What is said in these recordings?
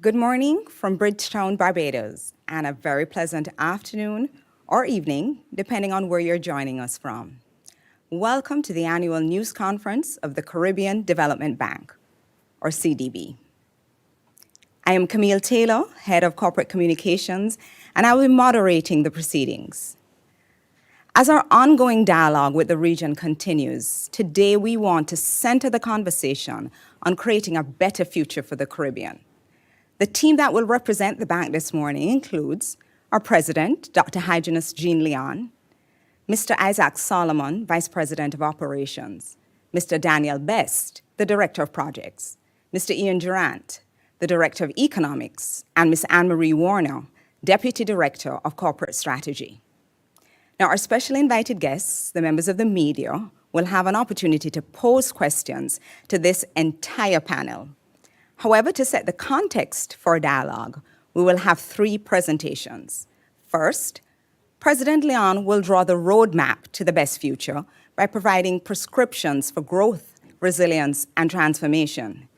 Good morning from Bridgetown, Barbados, and a very pleasant afternoon or evening, depending on where you're joining us from. Welcome to the annual news conference of the Caribbean Development Bank, or CDB. I am Camille Taylor, Head of Corporate Communications, and I will be moderating the proceedings. As our ongoing dialogue with the region continues, today we want to center the conversation on creating a better future for the Caribbean. The team that will represent the bank this morning includes our President, Dr. Hyginus Jean Leon, Mr. Isaac Solomon, Vice President of Operations, Mr. Daniel Best, the Director of Projects, Mr. Ian Durant, the Director of Economics, and Ms. Anne-Marie Warner, Deputy Director of Corporate Strategy. Now, our special invited guests, the members of the media, will have an opportunity to pose questions to this entire panel. However, to set the context for dialogue, we will have three presentations. First, President Leon will draw the roadmap to the best future by providing prescriptions for growth, resilience, and transformation.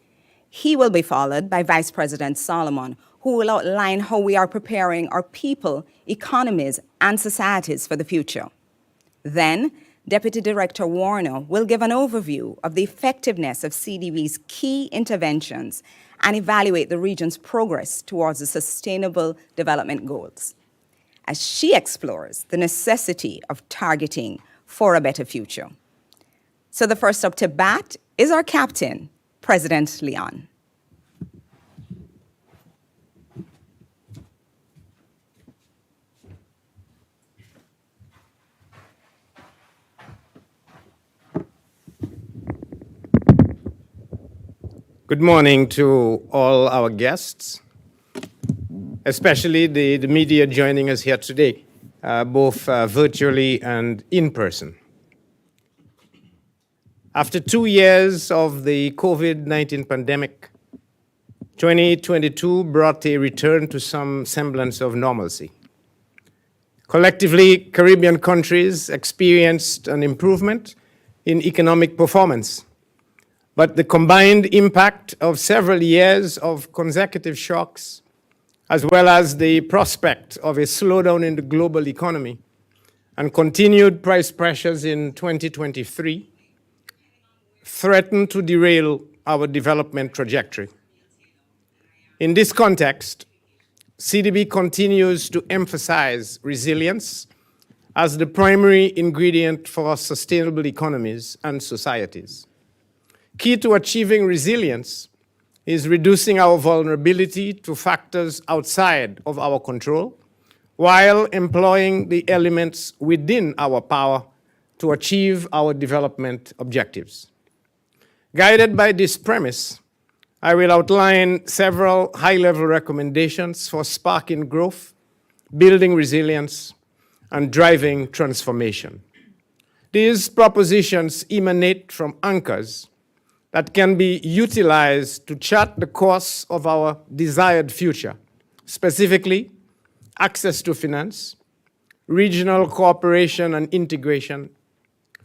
He will be followed by Vice President Solomon, who will outline how we are preparing our people, economies, and societies for the future. Then, Deputy Director Warner will give an overview of the effectiveness of CDB's key interventions and evaluate the region's progress towards the Sustainable Development Goals, as she explores the necessity of targeting for a better future. So the first up to bat is our captain, President Leon. Good morning to all our guests, especially the media joining us here today, both virtually and in person. After 2 years of the COVID-19 pandemic, 2022 brought a return to some semblance of normalcy. Collectively, Caribbean countries experienced an improvement in economic performance. But the combined impact of several years of consecutive shocks, as well as the prospect of a slowdown in the global economy and continued price pressures in 2023, threaten to derail our development trajectory. In this context, CDB continues to emphasize resilience as the primary ingredient for sustainable economies and societies. Key to achieving resilience is reducing our vulnerability to factors outside of our control, while employing the elements within our power to achieve our development objectives. Guided by this premise, I will outline several high-level recommendations for sparking growth, building resilience, and driving transformation. These propositions emanate from anchors that can be utilized to chart the course of our desired future, specifically access to finance, regional cooperation and integration,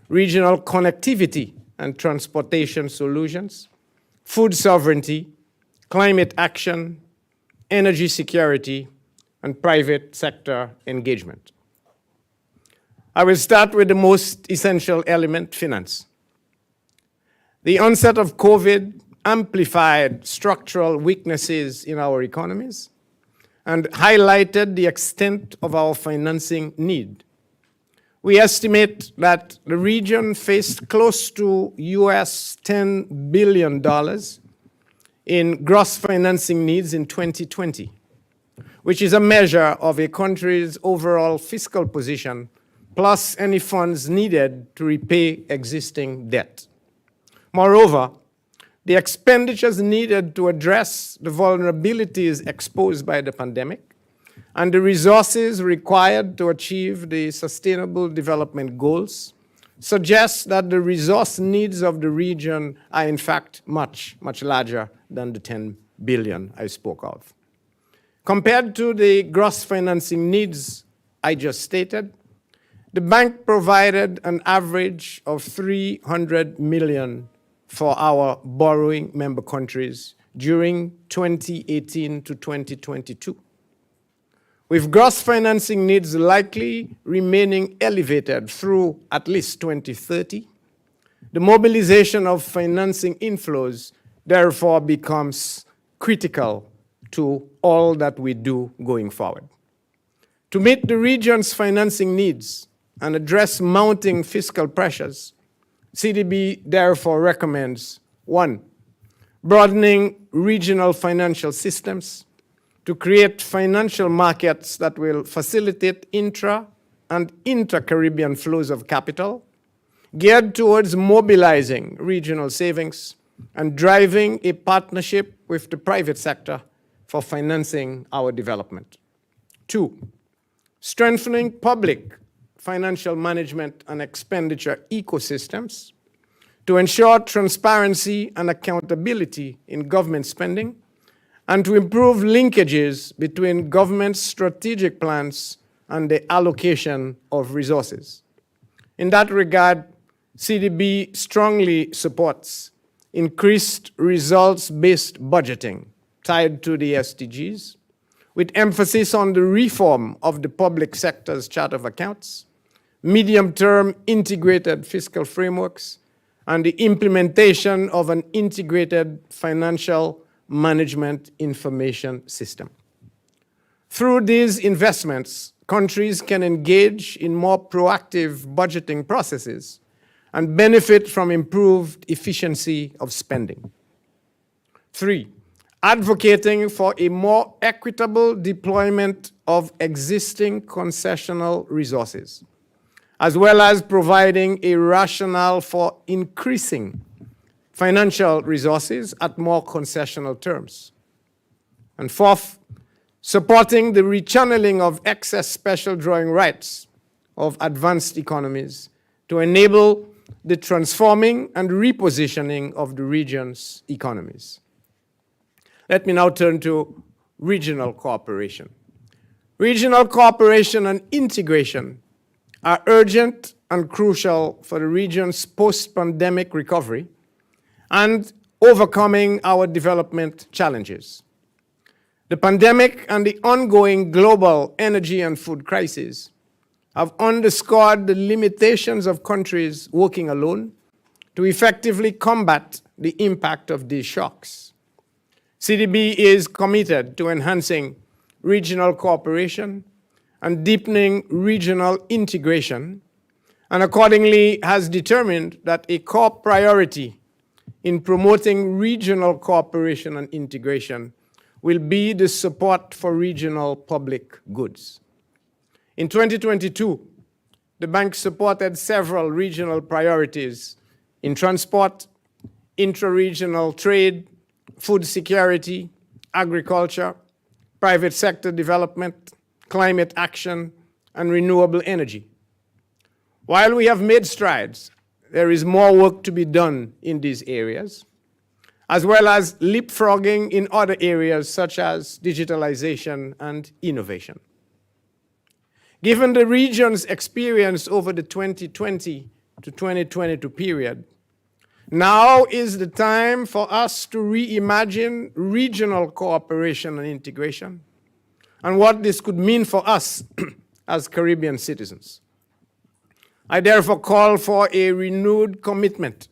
regional connectivity and transportation solutions, food sovereignty, climate action, energy security, and private sector engagement. I will start with the most essential element, finance. The onset of COVID amplified structural weaknesses in our economies and highlighted the extent of our financing need. We estimate that the region faced close to US $10 billion in gross financing needs in 2020, which is a measure of a country's overall fiscal position, plus any funds needed to repay existing debt. Moreover, the expenditures needed to address the vulnerabilities exposed by the pandemic and the resources required to achieve the Sustainable Development Goals suggest that the resource needs of the region are in fact much, much larger than the 10 billion I spoke of. Compared to the gross financing needs I just stated, the bank provided an average of $300 million for our borrowing member countries during 2018 to 2022, with gross financing needs likely remaining elevated through at least 2030. The mobilization of financing inflows therefore becomes critical to all that we do going forward. To meet the region's financing needs and address mounting fiscal pressures, CDB therefore recommends: 1, broadening regional financial systems to create financial markets that will facilitate intra- and inter-Caribbean flows of capital, geared towards mobilizing regional savings and driving a partnership with the private sector for financing our development. 2, strengthening public financial management and expenditure ecosystems to ensure transparency and accountability in government spending, and to improve linkages between government strategic plans and the allocation of resources. In that regard, CDB strongly supports increased results-based budgeting tied to the SDGs, with emphasis on the reform of the public sector's chart of accounts, medium-term integrated fiscal frameworks, and the implementation of an integrated financial management information system. Through these investments, countries can engage in more proactive budgeting processes and benefit from improved efficiency of spending. 3, advocating for a more equitable deployment of existing concessional resources, as well as providing a rationale for increasing financial resources at more concessional terms. And 4th, supporting the rechanneling of excess special drawing rights of advanced economies to enable the transforming and repositioning of the region's economies. Let me now turn to regional cooperation. Regional cooperation and integration are urgent and crucial for the region's post-pandemic recovery and overcoming our development challenges. The pandemic and the ongoing global energy and food crisis have underscored the limitations of countries working alone to effectively combat the impact of these shocks. CDB is committed to enhancing regional cooperation and deepening regional integration, and accordingly has determined that a core priority in promoting regional cooperation and integration will be the support for regional public goods. In 2022, the bank supported several regional priorities in transport, intra-regional trade, food security, agriculture, private sector development, climate action, and renewable energy. While we have made strides, there is more work to be done in these areas, as well as leapfrogging in other areas such as digitalization and innovation. Given the region's experience over the 2020 to 2022 period, now is the time for us to reimagine regional cooperation and integration and what this could mean for us as Caribbean citizens. I therefore call for a renewed commitment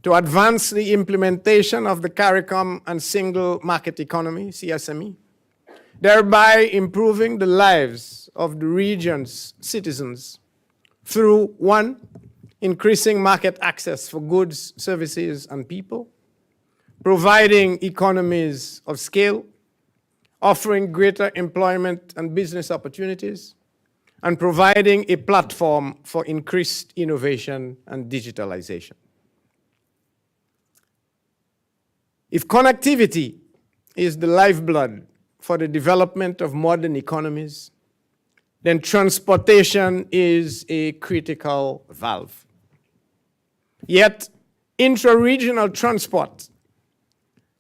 to advance the implementation of the CARICOM and Single Market Economy, CSME, thereby improving the lives of the region's citizens through 1, increasing market access for goods, services, and people, providing economies of scale, offering greater employment and business opportunities, and providing a platform for increased innovation and digitalization. If connectivity is the lifeblood for the development of modern economies, then transportation is a critical valve. Yet, intra-regional transport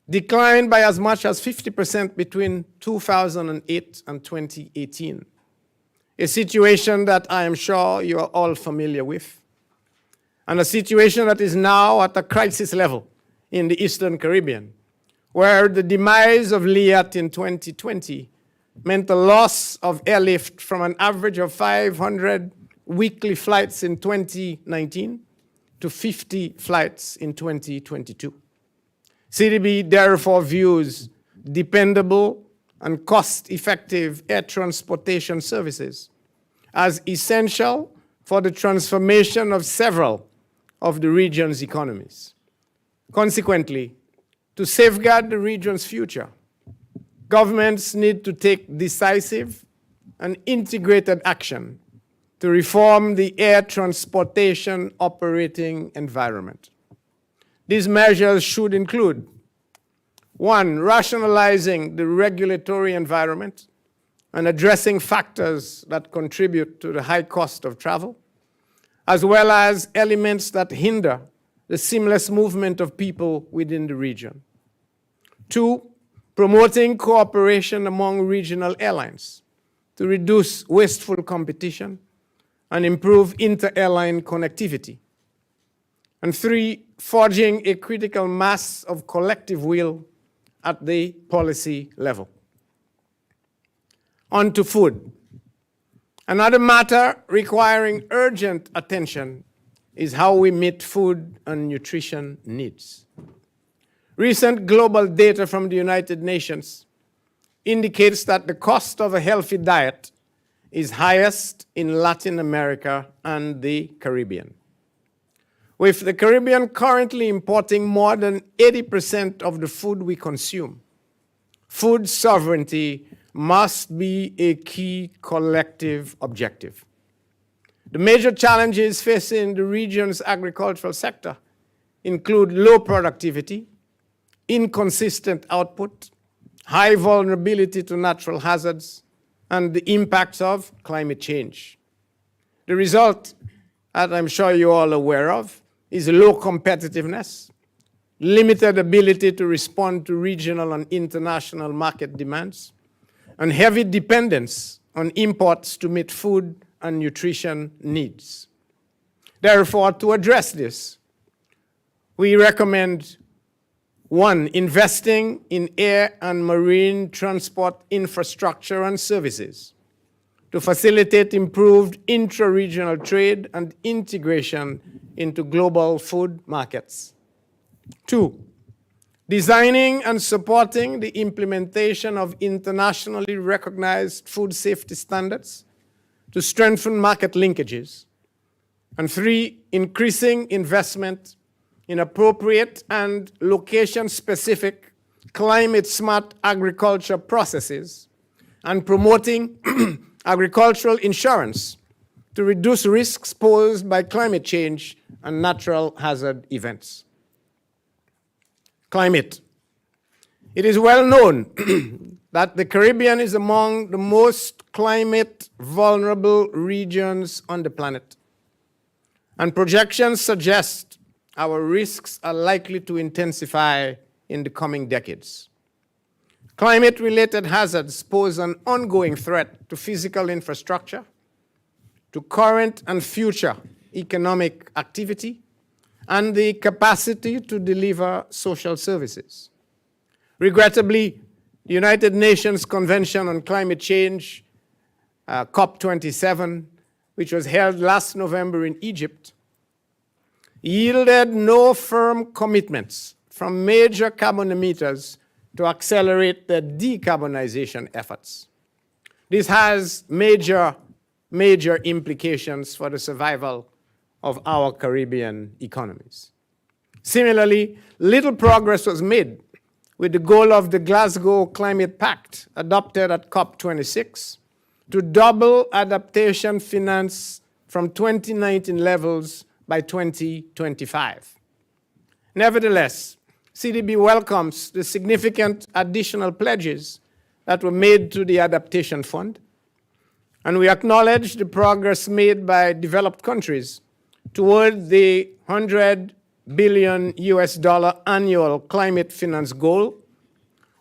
declined by as much as 50% between 2008 and 2018, a situation that I am sure you are all familiar with, and a situation that is now at a crisis level in the Eastern Caribbean, where the demise of Liat in 2020 meant a loss of airlift from an average of 500 weekly flights in 2019 to 50 flights in 2022. CDB therefore views dependable and cost-effective air transportation services as essential for the transformation of several of the region's economies. Consequently, to safeguard the region's future, governments need to take decisive and integrated action to reform the air transportation operating environment. These measures should include: 1, rationalizing the regulatory environment and addressing factors that contribute to the high cost of travel, as well as elements that hinder the seamless movement of people within the region. 2, promoting cooperation among regional airlines to reduce wasteful competition and improve inter-airline connectivity. And 3, forging a critical mass of collective will at the policy level. On to food. Another matter requiring urgent attention is how we meet food and nutrition needs. Recent global data from the United Nations indicates that the cost of a healthy diet is highest in Latin America and the Caribbean, with the Caribbean currently importing more than 80% of the food we consume. Food sovereignty must be a key collective objective. The major challenges facing the region's agricultural sector include low productivity, inconsistent output, high vulnerability to natural hazards, and the impacts of climate change. The result, as I'm sure you're all aware of, is low competitiveness, limited ability to respond to regional and international market demands, and heavy dependence on imports to meet food and nutrition needs. Therefore, to address this, we recommend: 1, investing in air and marine transport infrastructure and services to facilitate improved intra-regional trade and integration into global food markets. 2, designing and supporting the implementation of internationally recognized food safety standards to strengthen market linkages. And 3, increasing investment in appropriate and location-specific climate-smart agriculture processes and promoting agricultural insurance to reduce risks posed by climate change and natural hazard events. Climate. It is well known that the Caribbean is among the most climate vulnerable regions on the planet, and projections suggest our risks are likely to intensify in the coming decades. Climate-related hazards pose an ongoing threat to physical infrastructure, to current and future economic activity, and the capacity to deliver social services. Regrettably, the United Nations Convention on Climate Change, COP27, which was held last November in Egypt, yielded no firm commitments from major carbon emitters to accelerate their decarbonization efforts. This has major implications for the survival of our Caribbean economies. Similarly, little progress was made with the goal of the Glasgow Climate Pact adopted at COP26 to double adaptation finance from 2019 levels by 2025. Nevertheless, CDB welcomes the significant additional pledges that were made to the Adaptation Fund, and we acknowledge the progress made by developed countries toward the $100 billion annual climate finance goal,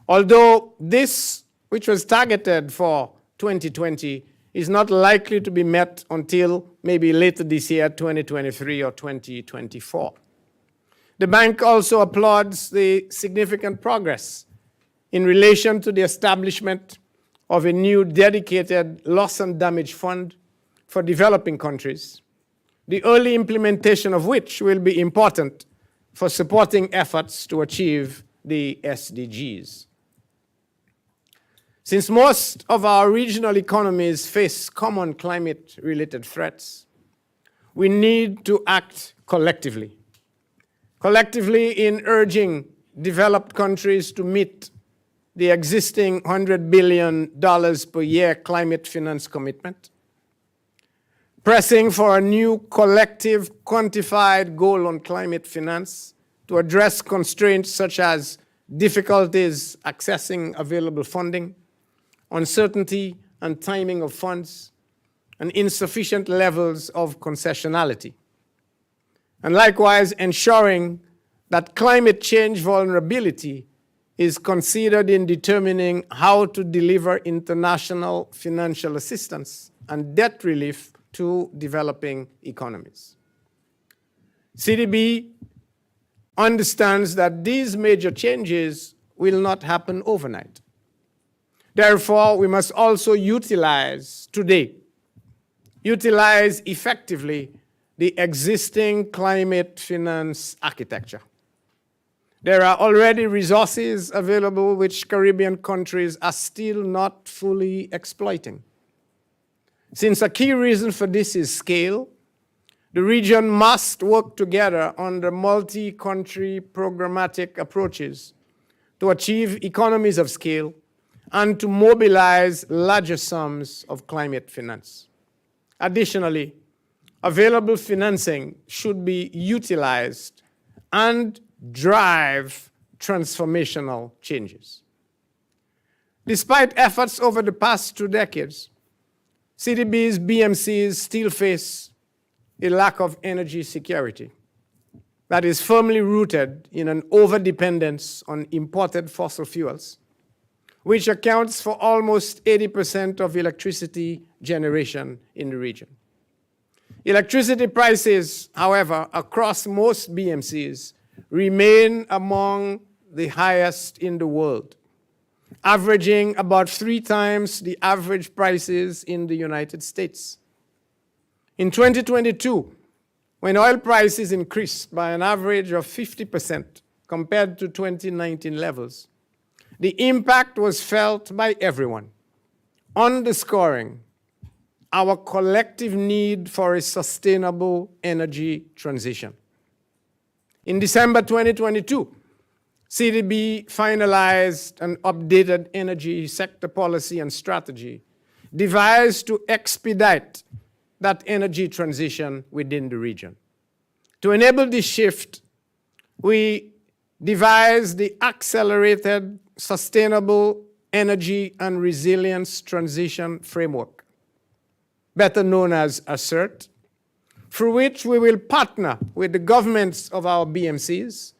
although this, which was targeted for 2020, is not likely to be met until maybe later this year, 2023 or 2024. The bank also applauds the significant progress in relation to the establishment of a new dedicated loss and damage fund for developing countries, the early implementation of which will be important for supporting efforts to achieve the SDGs. Since most of our regional economies face common climate-related threats, we need to act collectively. Collectively in urging developed countries to meet the existing $100 billion per year climate finance commitment, pressing for a new collective quantified goal on climate finance to address constraints such as difficulties accessing available funding, uncertainty and timing of funds, and insufficient levels of concessionality. And likewise, ensuring that climate change vulnerability is considered in determining how to deliver international financial assistance and debt relief to developing economies. CDB understands that these major changes will not happen overnight. Therefore, we must also utilize effectively the existing climate finance architecture. There are already resources available which Caribbean countries are still not fully exploiting. Since a key reason for this is scale, the region must work together under multi-country programmatic approaches to achieve economies of scale and to mobilize larger sums of climate finance. Additionally, available financing should be utilized and drive transformational changes. Despite efforts over the past 2 decades, CDB's BMCs still face a lack of energy security that is firmly rooted in an overdependence on imported fossil fuels, which accounts for almost 80% of electricity generation in the region. Electricity prices, however, across most BMCs remain among the highest in the world, averaging about 3 times the average prices in the United States. In 2022, when oil prices increased by an average of 50% compared to 2019 levels, the impact was felt by everyone, underscoring our collective need for a sustainable energy transition. In December 2022, CDB finalized an updated energy sector policy and strategy devised to expedite that energy transition within the region. To enable this shift, we devised the Accelerated Sustainable Energy and Resilience Transition Framework, better known as ASSERT, through which we will partner with the governments of our BMCs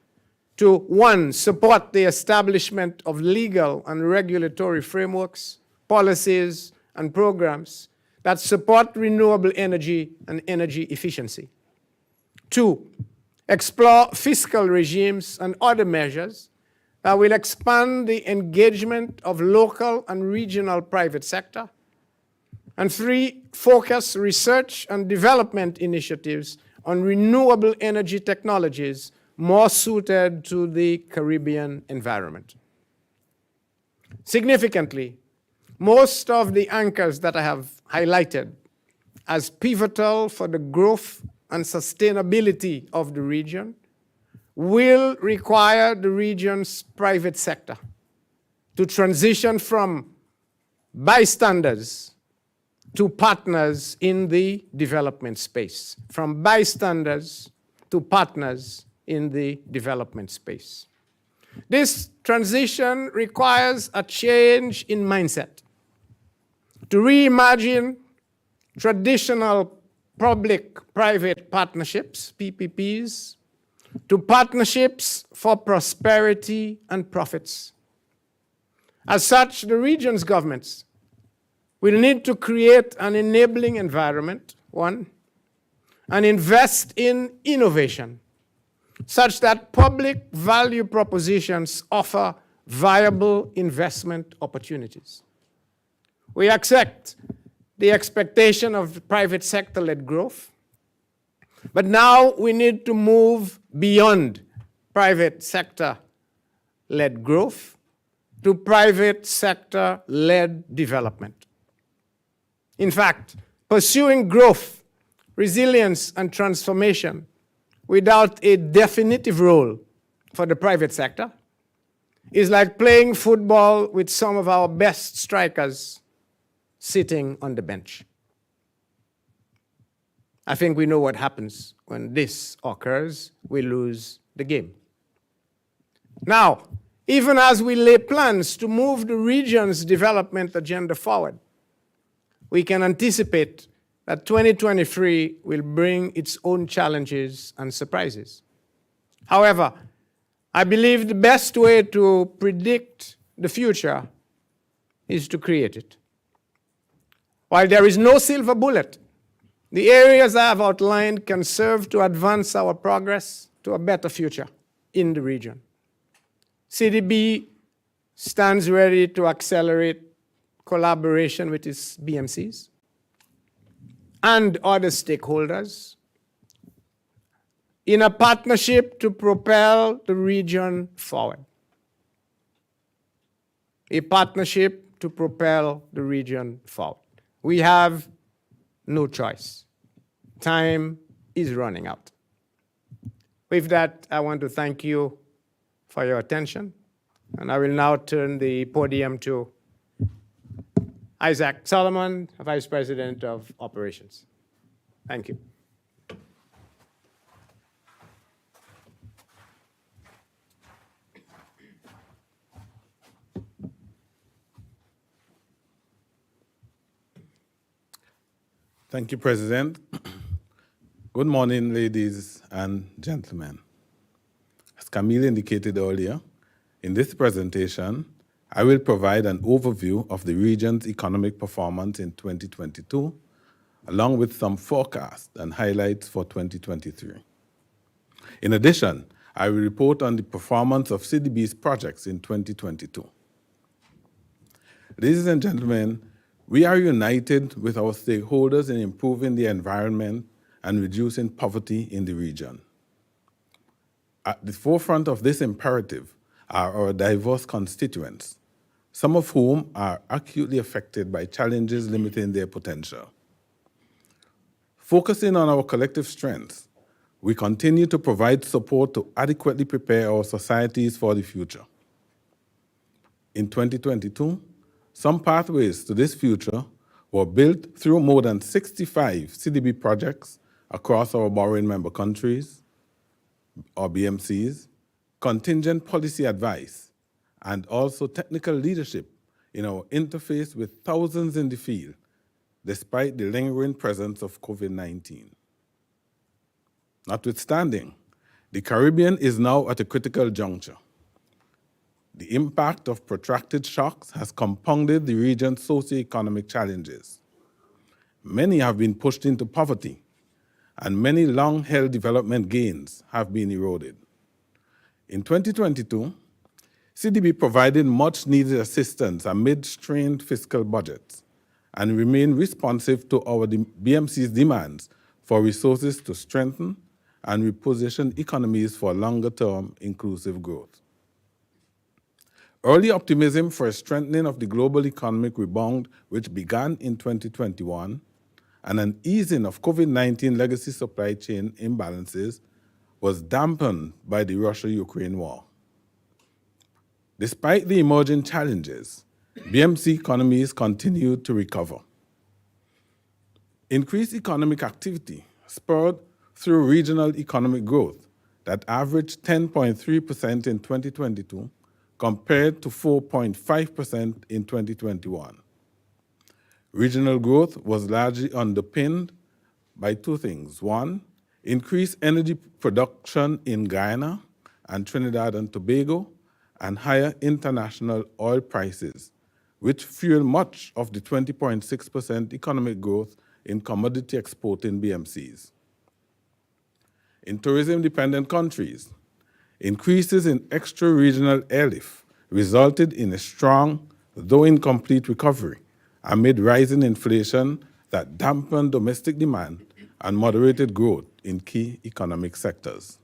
to, 1, support the establishment of legal and regulatory frameworks, policies, and programs that support renewable energy and energy efficiency. 2, explore fiscal regimes and other measures that will expand the engagement of local and regional private sector. And 3, focus research and development initiatives on renewable energy technologies more suited to the Caribbean environment. Significantly, most of the anchors that I have highlighted as pivotal for the growth and sustainability of the region will require the region's private sector to transition from bystanders to partners in the development space, from bystanders to partners in the development space. This transition requires a change in mindset to reimagine traditional public-private partnerships, PPPs, to partnerships for prosperity and profits. As such, the region's governments will need to create an enabling environment, 1, and invest in innovation such that public value propositions offer viable investment opportunities. We accept the expectation of private sector-led growth, but now we need to move beyond private sector-led growth to private sector-led development. In fact, pursuing growth, resilience, and transformation without a definitive role for the private sector is like playing football with some of our best strikers sitting on the bench. I think we know what happens when this occurs. We lose the game. Now, even as we lay plans to move the region's development agenda forward, we can anticipate that 2023 will bring its own challenges and surprises. However, I believe the best way to predict the future is to create it. While there is no silver bullet, the areas I have outlined can serve to advance our progress to a better future in the region. CDB stands ready to accelerate collaboration with its BMCs and other stakeholders in a partnership to propel the region forward. A partnership to propel the region forward. We have no choice. Time is running out. With that, I want to thank you for your attention, and I will now turn the podium to Isaac Solomon, Vice President of Operations. Thank you. Thank you, President. Good morning, ladies and gentlemen. As Camille indicated earlier, in this presentation, I will provide an overview of the region's economic performance in 2022, along with some forecasts and highlights for 2023. In addition, I will report on the performance of CDB's projects in 2022. Ladies and gentlemen, we are united with our stakeholders in improving the environment and reducing poverty in the region. At the forefront of this imperative are our diverse constituents, some of whom are acutely affected by challenges limiting their potential. Focusing on our collective strengths, we continue to provide support to adequately prepare our societies for the future. In 2022, some pathways to this future were built through more than 65 CDB projects across our borrowing member countries, or BMCs, contingent policy advice, and also technical leadership in our interface with thousands in the field, despite the lingering presence of COVID-19. Notwithstanding, the Caribbean is now at a critical juncture. The impact of protracted shocks has compounded the region's socioeconomic challenges. Many have been pushed into poverty, and many long-held development gains have been eroded. In 2022, CDB provided much-needed assistance amid strained fiscal budgets and remained responsive to our BMC's demands for resources to strengthen and reposition economies for longer-term inclusive growth. Early optimism for a strengthening of the global economic rebound, which began in 2021, and an easing of COVID-19 legacy supply chain imbalances was dampened by the Russia-Ukraine war. Despite the emerging challenges, BMC economies continued to recover. Increased economic activity spurred through regional economic growth that averaged 10.3% in 2022 compared to 4.5% in 2021. Regional growth was largely underpinned by two things. One, increased energy production in Guyana and Trinidad and Tobago, and higher international oil prices, which fueled much of the 20.6% economic growth in commodity exporting BMCs. In tourism-dependent countries, increases in extra-regional airlift resulted in a strong, though incomplete, recovery amid rising inflation that dampened domestic demand and moderated growth in key economic sectors.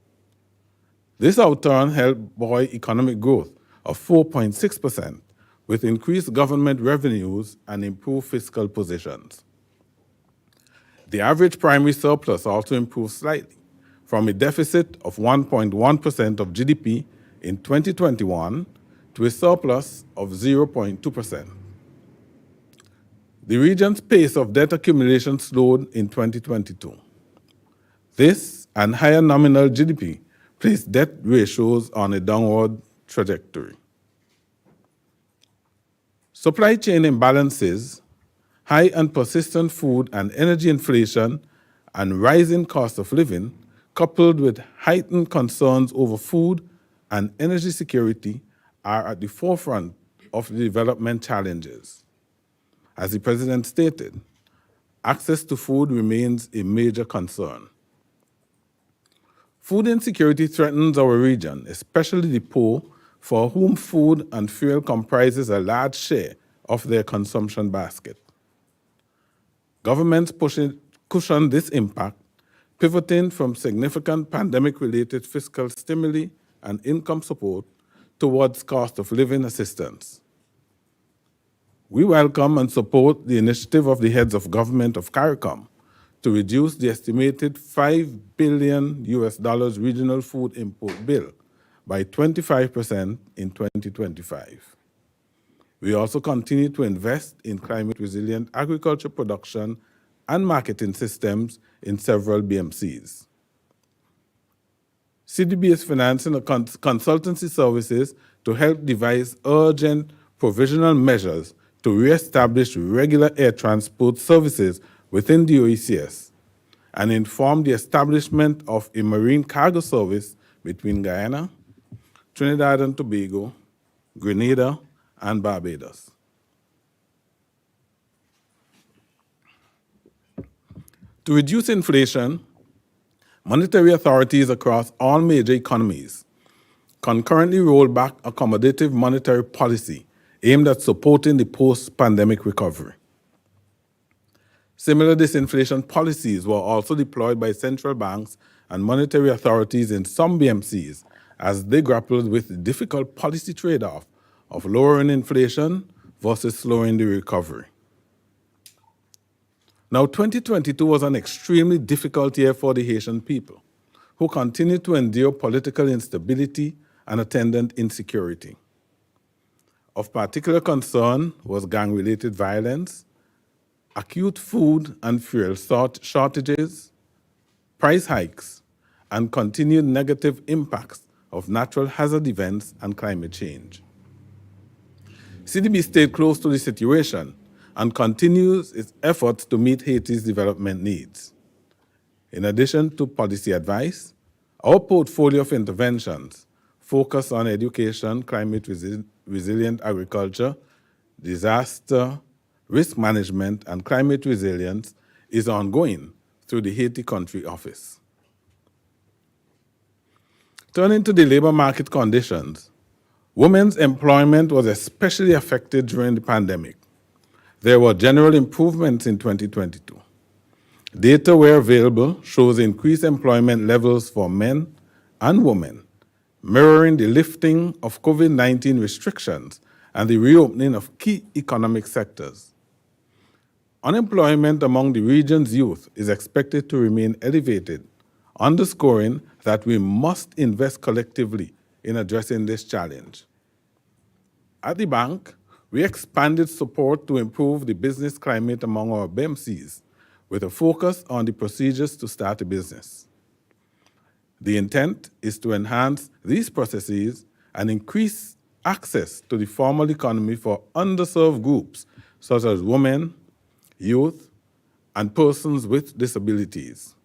This outturn helped buoy economic growth of 4.6%, with increased government revenues and improved fiscal positions. The average primary surplus also improved slightly, from a deficit of 1.1% of GDP in 2021 to a surplus of 0.2%. The region's pace of debt accumulation slowed in 2022. This and higher nominal GDP placed debt ratios on a downward trajectory. Supply chain imbalances, high and persistent food and energy inflation, and rising cost of living, coupled with heightened concerns over food and energy security, are at the forefront of the development challenges. As the President stated, access to food remains a major concern. Food insecurity threatens our region, especially the poor, for whom food and fuel comprises a large share of their consumption basket. Governments cushion this impact, pivoting from significant pandemic-related fiscal stimuli and income support towards cost of living assistance. We welcome and support the initiative of the heads of government of CARICOM to reduce the estimated $5 billion regional food import bill by 25% in 2025. We also continue to invest in climate-resilient agriculture production and marketing systems in several BMCs. CDB is financing consultancy services to help devise urgent provisional measures to re-establish regular air transport services within the OECS and inform the establishment of a marine cargo service between Guyana, Trinidad and Tobago, Grenada, and Barbados. To reduce inflation, monetary authorities across all major economies concurrently rolled back accommodative monetary policy aimed at supporting the post-pandemic recovery. Similar disinflation policies were also deployed by central banks and monetary authorities in some BMCs as they grappled with the difficult policy trade-off of lowering inflation versus slowing the recovery. Now, 2022 was an extremely difficult year for the Haitian people, who continued to endure political instability and attendant insecurity. Of particular concern was gang-related violence, acute food and fuel shortages, price hikes, and continued negative impacts of natural hazard events and climate change. CDB stayed close to the situation and continues its efforts to meet Haiti's development needs. In addition to policy advice, our portfolio of interventions focus on education, climate-resilient agriculture, disaster, risk management, and climate resilience is ongoing through the Haiti Country Office. Turning to the labor market conditions, women's employment was especially affected during the pandemic. There were general improvements in 2022. Data where available shows increased employment levels for men and women, mirroring the lifting of COVID-19 restrictions and the reopening of key economic sectors. Unemployment among the region's youth is expected to remain elevated, underscoring that we must invest collectively in addressing this challenge. At the bank, we expanded support to improve the business climate among our BMCs, with a focus on the procedures to start a business. The intent is to enhance these processes and increase access to the formal economy for underserved groups such as women, youth, and persons with disabilities.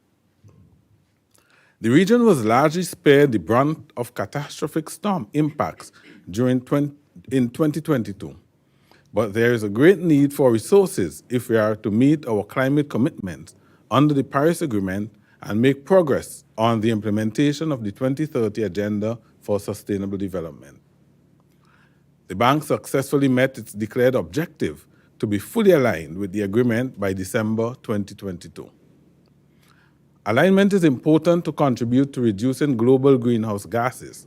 The region was largely spared the brunt of catastrophic storm impacts in 2022, but there is a great need for resources if we are to meet our climate commitments under the Paris Agreement and make progress on the implementation of the 2030 Agenda for Sustainable Development. The bank successfully met its declared objective to be fully aligned with the agreement by December 2022. Alignment is important to contribute to reducing global greenhouse gases,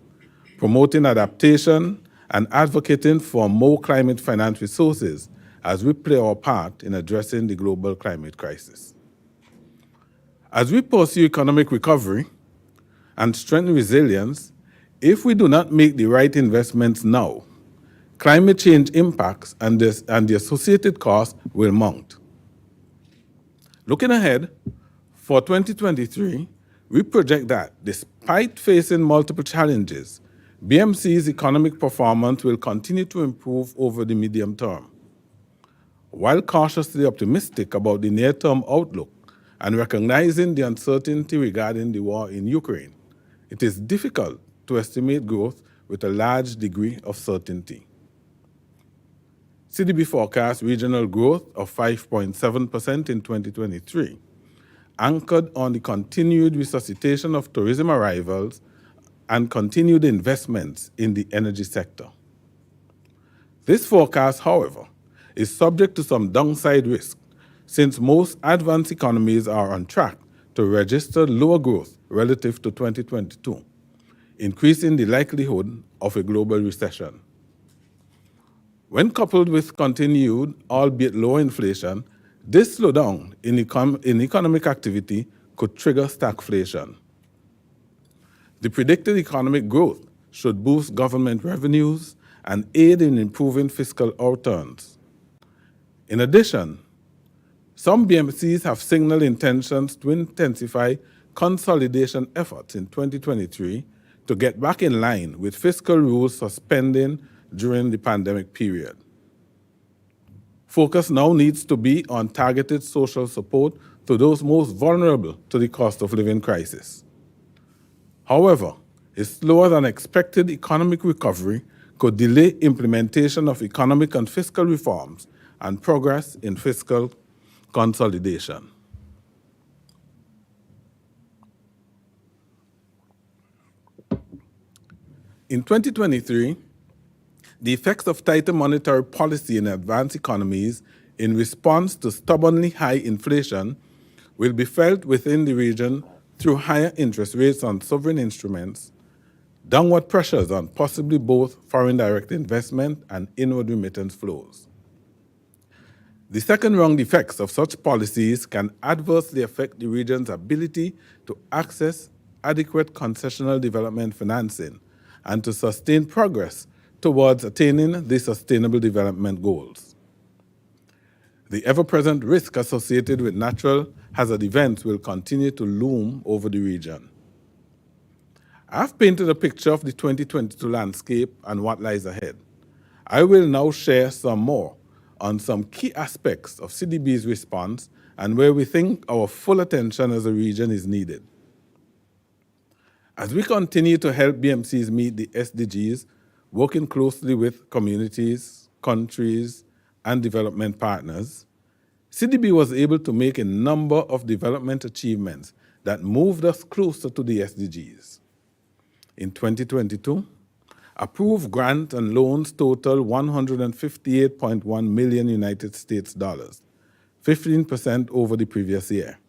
promoting adaptation, and advocating for more climate finance resources as we play our part in addressing the global climate crisis. As we pursue economic recovery and strengthen resilience, if we do not make the right investments now, climate change impacts and the associated costs will mount. Looking ahead, for 2023, we project that despite facing multiple challenges, BMC's economic performance will continue to improve over the medium term. While cautiously optimistic about the near-term outlook and recognizing the uncertainty regarding the war in Ukraine, it is difficult to estimate growth with a large degree of certainty. CDB forecasts regional growth of 5.7% in 2023, anchored on the continued resuscitation of tourism arrivals and continued investments in the energy sector. This forecast, however, is subject to some downside risk, since most advanced economies are on track to register lower growth relative to 2022, increasing the likelihood of a global recession. When coupled with continued, albeit low inflation, this slowdown in economic activity could trigger stagflation. The predicted economic growth should boost government revenues and aid in improving fiscal outturns. In addition, some BMCs have signaled intentions to intensify consolidation efforts in 2023 to get back in line with fiscal rules suspending during the pandemic period. Focus now needs to be on targeted social support to those most vulnerable to the cost of living crisis. However, a slower than expected economic recovery could delay implementation of economic and fiscal reforms and progress in fiscal consolidation. In 2023, the effects of tighter monetary policy in advanced economies in response to stubbornly high inflation will be felt within the region through higher interest rates on sovereign instruments, downward pressures on possibly both foreign direct investment and inward remittance flows. The second-round effects of such policies can adversely affect the region's ability to access adequate concessional development financing and to sustain progress towards attaining the Sustainable Development Goals. The ever-present risk associated with natural hazard events will continue to loom over the region. I've painted a picture of the 2022 landscape and what lies ahead. I will now share some more on some key aspects of CDB's response and where we think our full attention as a region is needed. As we continue to help BMCs meet the SDGs, working closely with communities, countries, and development partners, CDB was able to make a number of development achievements that moved us closer to the SDGs. In 2022, approved grants and loans total $158.1 million United States dollars, 15% over the previous year.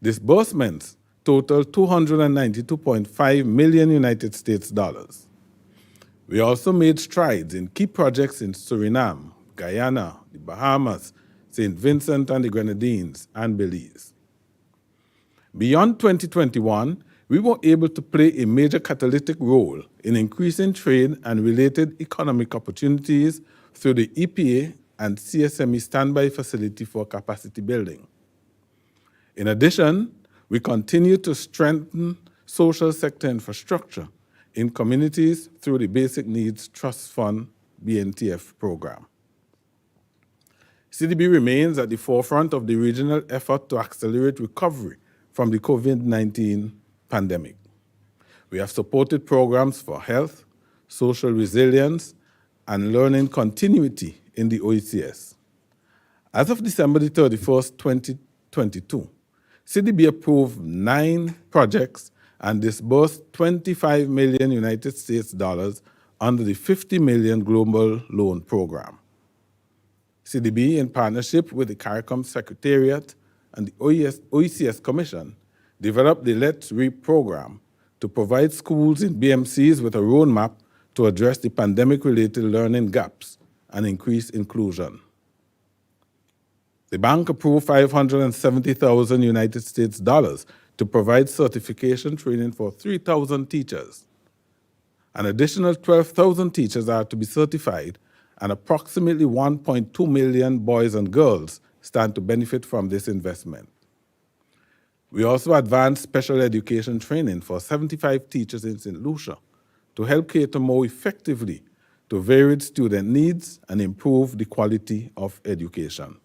Disbursements total $292.5 million United States dollars. We also made strides in key projects in Suriname, Guyana, the Bahamas, St. Vincent and the Grenadines, and Belize. Beyond 2021, we were able to play a major catalytic role in increasing trade and related economic opportunities through the EPA and CSME standby facility for capacity building. In addition, we continue to strengthen social sector infrastructure in communities through the Basic Needs Trust Fund BNTF program. CDB remains at the forefront of the regional effort to accelerate recovery from the COVID-19 pandemic. We have supported programs for health, social resilience, and learning continuity in the OECS. As of December 31st, 2022, CDB approved 9 projects and disbursed 25 million United States dollars under the 50 million Global Loan Program. CDB, in partnership with the CARICOM Secretariat and the OECS Commission, developed the Let's Reap program to provide schools in BMCs with a roadmap to address the pandemic-related learning gaps and increase inclusion. The bank approved 570,000 United States dollars to provide certification training for 3,000 teachers. An additional 12,000 teachers are to be certified, and approximately 1.2 million boys and girls stand to benefit from this investment. We also advanced special education training for 75 teachers in St. Lucia to help cater more effectively to varied student needs and improve the quality of education.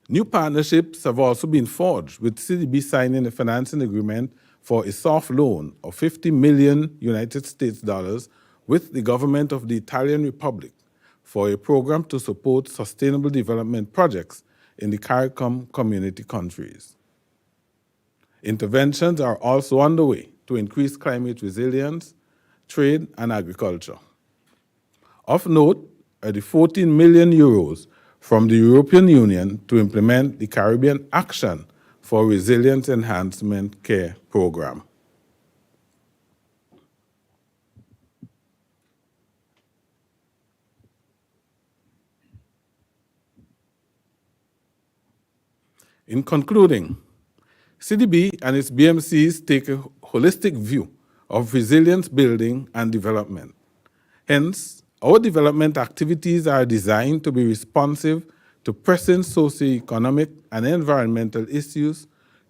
New partnerships have also been forged, with CDB signing a financing agreement for a soft loan of 50 million United States dollars with the government of the Italian Republic for a program to support sustainable development projects in the CARICOM community countries. Interventions are also underway to increase climate resilience, trade, and agriculture. Of note are the 14 million euros from the European Union to implement the Caribbean Action for Resilience Enhancement Care program. In concluding, CDB and its BMCs take a holistic view of resilience building and development. Hence, our development activities are designed to be responsive to pressing socioeconomic and environmental issues,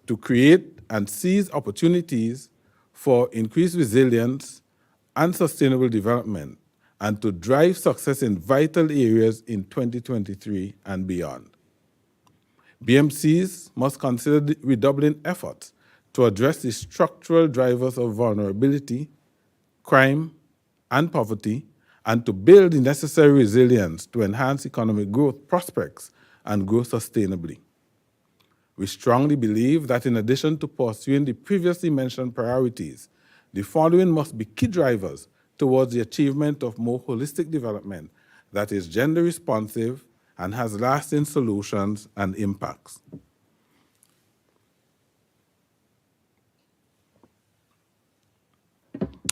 to create and seize opportunities for increased resilience and sustainable development, and to drive success in vital areas in 2023 and beyond. BMCs must consider redoubling efforts to address the structural drivers of vulnerability, crime, and poverty, and to build the necessary resilience to enhance economic growth prospects and grow sustainably. We strongly believe that in addition to pursuing the previously mentioned priorities, the following must be key drivers towards the achievement of more holistic development that is gender responsive and has lasting solutions and impacts.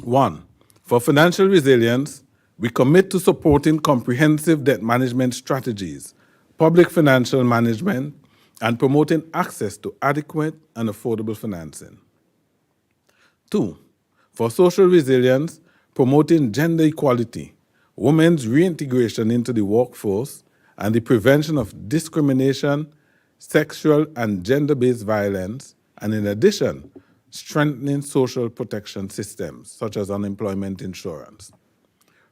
One, for financial resilience, we commit to supporting comprehensive debt management strategies, public financial management, and promoting access to adequate and affordable financing. Two, for social resilience, promoting gender equality, women's reintegration into the workforce, and the prevention of discrimination, sexual and gender-based violence, and in addition, strengthening social protection systems, such as unemployment insurance.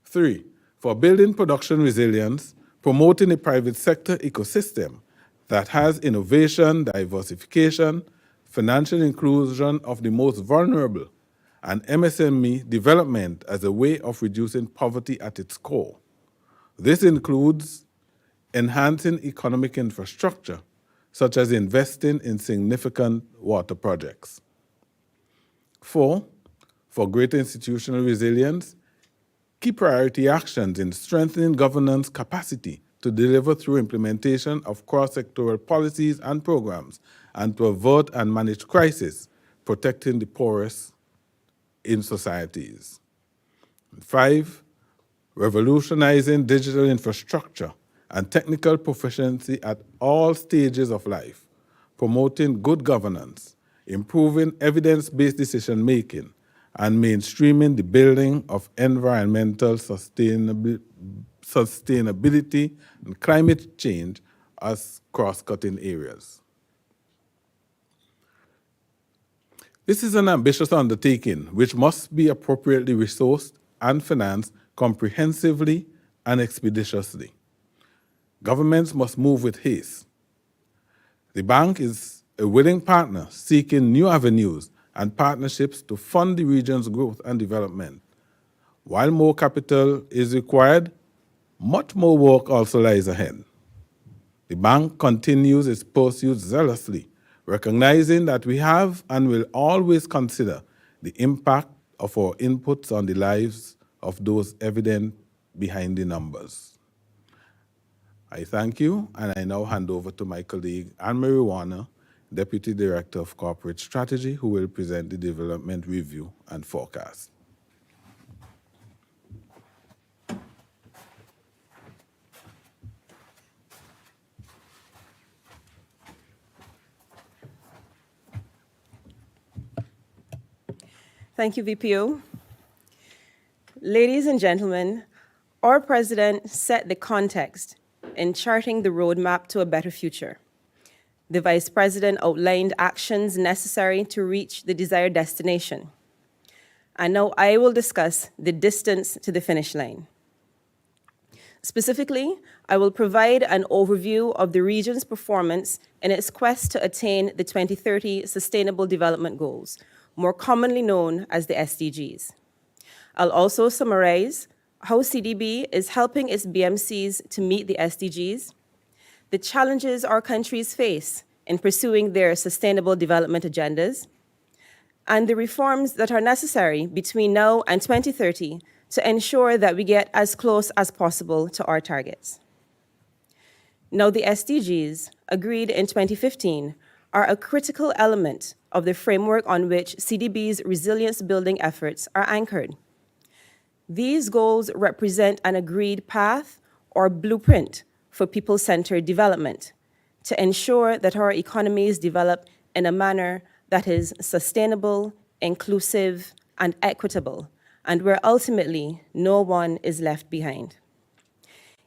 Three, for building production resilience, promoting a private sector ecosystem that has innovation, diversification, financial inclusion of the most vulnerable, and MSME development as a way of reducing poverty at its core. This includes enhancing economic infrastructure, such as investing in significant water projects. Four, for greater institutional resilience, key priority actions in strengthening governance capacity to deliver through implementation of cross-sectoral policies and programs, and to avert and manage crisis, protecting the poorest in societies. Five, revolutionizing digital infrastructure and technical proficiency at all stages of life, promoting good governance, improving evidence-based decision-making, and mainstreaming the building of environmental sustainability and climate change as cross-cutting areas. This is an ambitious undertaking which must be appropriately resourced and financed comprehensively and expeditiously. Governments must move with haste. The bank is a willing partner seeking new avenues and partnerships to fund the region's growth and development. While more capital is required, much more work also lies ahead. The bank continues its pursuit zealously, recognizing that we have and will always consider the impact of our inputs on the lives of those evident behind the numbers. I thank you, and I now hand over to my colleague Anne-Marie Warner, Deputy Director of Corporate Strategy, who will present the Development Review and Forecast. Thank you, VPO. Ladies and gentlemen, our president set the context in charting the roadmap to a better future. The vice president outlined actions necessary to reach the desired destination. And now I will discuss the distance to the finish line. Specifically, I will provide an overview of the region's performance in its quest to attain the 2030 Sustainable Development Goals, more commonly known as the SDGs. I'll also summarize how CDB is helping its BMCs to meet the SDGs, the challenges our countries face in pursuing their sustainable development agendas, and the reforms that are necessary between now and 2030 to ensure that we get as close as possible to our targets. Now, the SDGs, agreed in 2015, are a critical element of the framework on which CDB's resilience-building efforts are anchored. These goals represent an agreed path or blueprint for people-centered development to ensure that our economies develop in a manner that is sustainable, inclusive, and equitable, and where ultimately no one is left behind.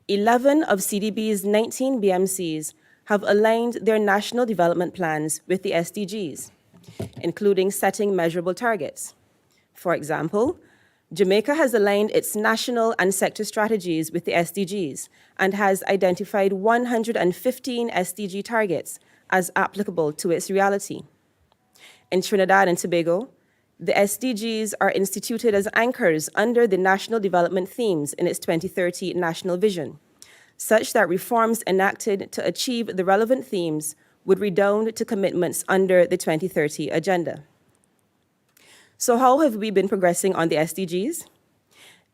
11 of CDB's 19 BMCs have aligned their national development plans with the SDGs, including setting measurable targets. For example, Jamaica has aligned its national and sector strategies with the SDGs and has identified 115 SDG targets as applicable to its reality. In Trinidad and Tobago, the SDGs are instituted as anchors under the national development themes in its 2030 national vision, such that reforms enacted to achieve the relevant themes would redound to commitments under the 2030 agenda. So how have we been progressing on the SDGs?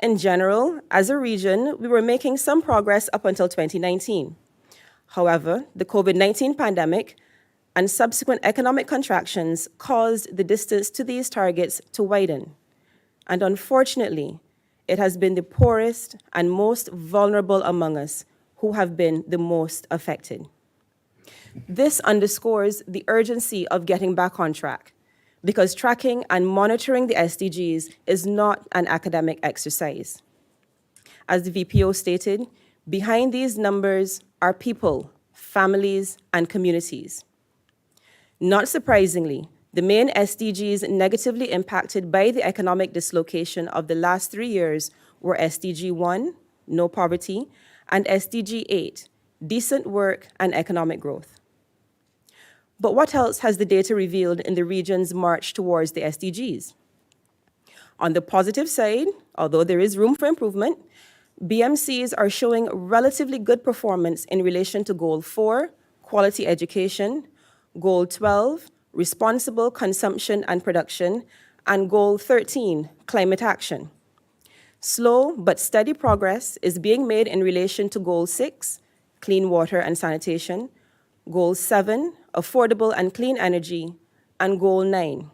In general, as a region, we were making some progress up until 2019. However, the COVID-19 pandemic and subsequent economic contractions caused the distance to these targets to widen. And unfortunately, it has been the poorest and most vulnerable among us who have been the most affected. This underscores the urgency of getting back on track, because tracking and monitoring the SDGs is not an academic exercise. As the VPO stated, behind these numbers are people, families, and communities. Not surprisingly, the main SDGs negatively impacted by the economic dislocation of the last 3 years were SDG 1, no poverty, and SDG 8, decent work and economic growth. But what else has the data revealed in the region's march towards the SDGs? On the positive side, although there is room for improvement, BMCs are showing relatively good performance in relation to Goal 4, quality education, Goal 12, responsible consumption and production, and Goal 13, climate action. Slow but steady progress is being made in relation to Goal 6, clean water and sanitation, Goal 7, affordable and clean energy, and Goal 9,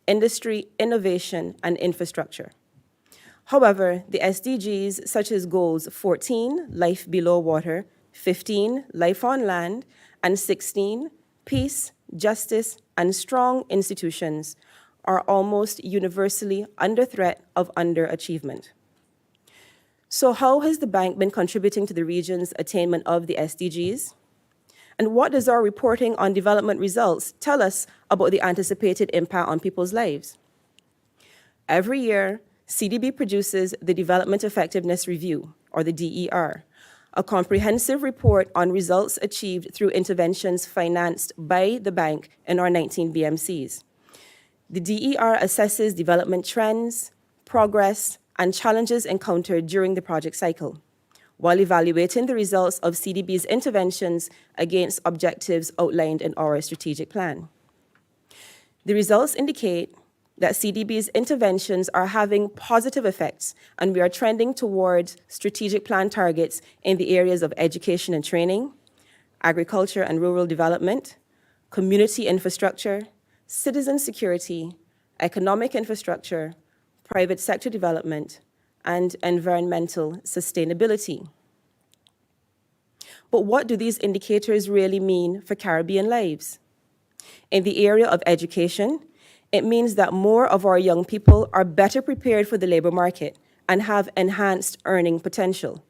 industry, innovation, and infrastructure. However, the SDGs, such as Goals 14, life below water, 15, life on land, and 16, peace, justice, and strong institutions, are almost universally under threat of underachievement. So how has the bank been contributing to the region's attainment of the SDGs? And what does our reporting on development results tell us about the anticipated impact on people's lives? Every year, CDB produces the Development Effectiveness Review, or the DER, a comprehensive report on results achieved through interventions financed by the bank in our 19 BMCs. The DER assesses development trends, progress, and challenges encountered during the project cycle, while evaluating the results of CDB's interventions against objectives outlined in our strategic plan. The results indicate that CDB's interventions are having positive effects, and we are trending towards strategic plan targets in the areas of education and training, agriculture and rural development, community infrastructure, citizen security, economic infrastructure, private sector development, and environmental sustainability. But what do these indicators really mean for Caribbean lives? In the area of education, it means that more of our young people are better prepared for the labor market and have enhanced earning potential.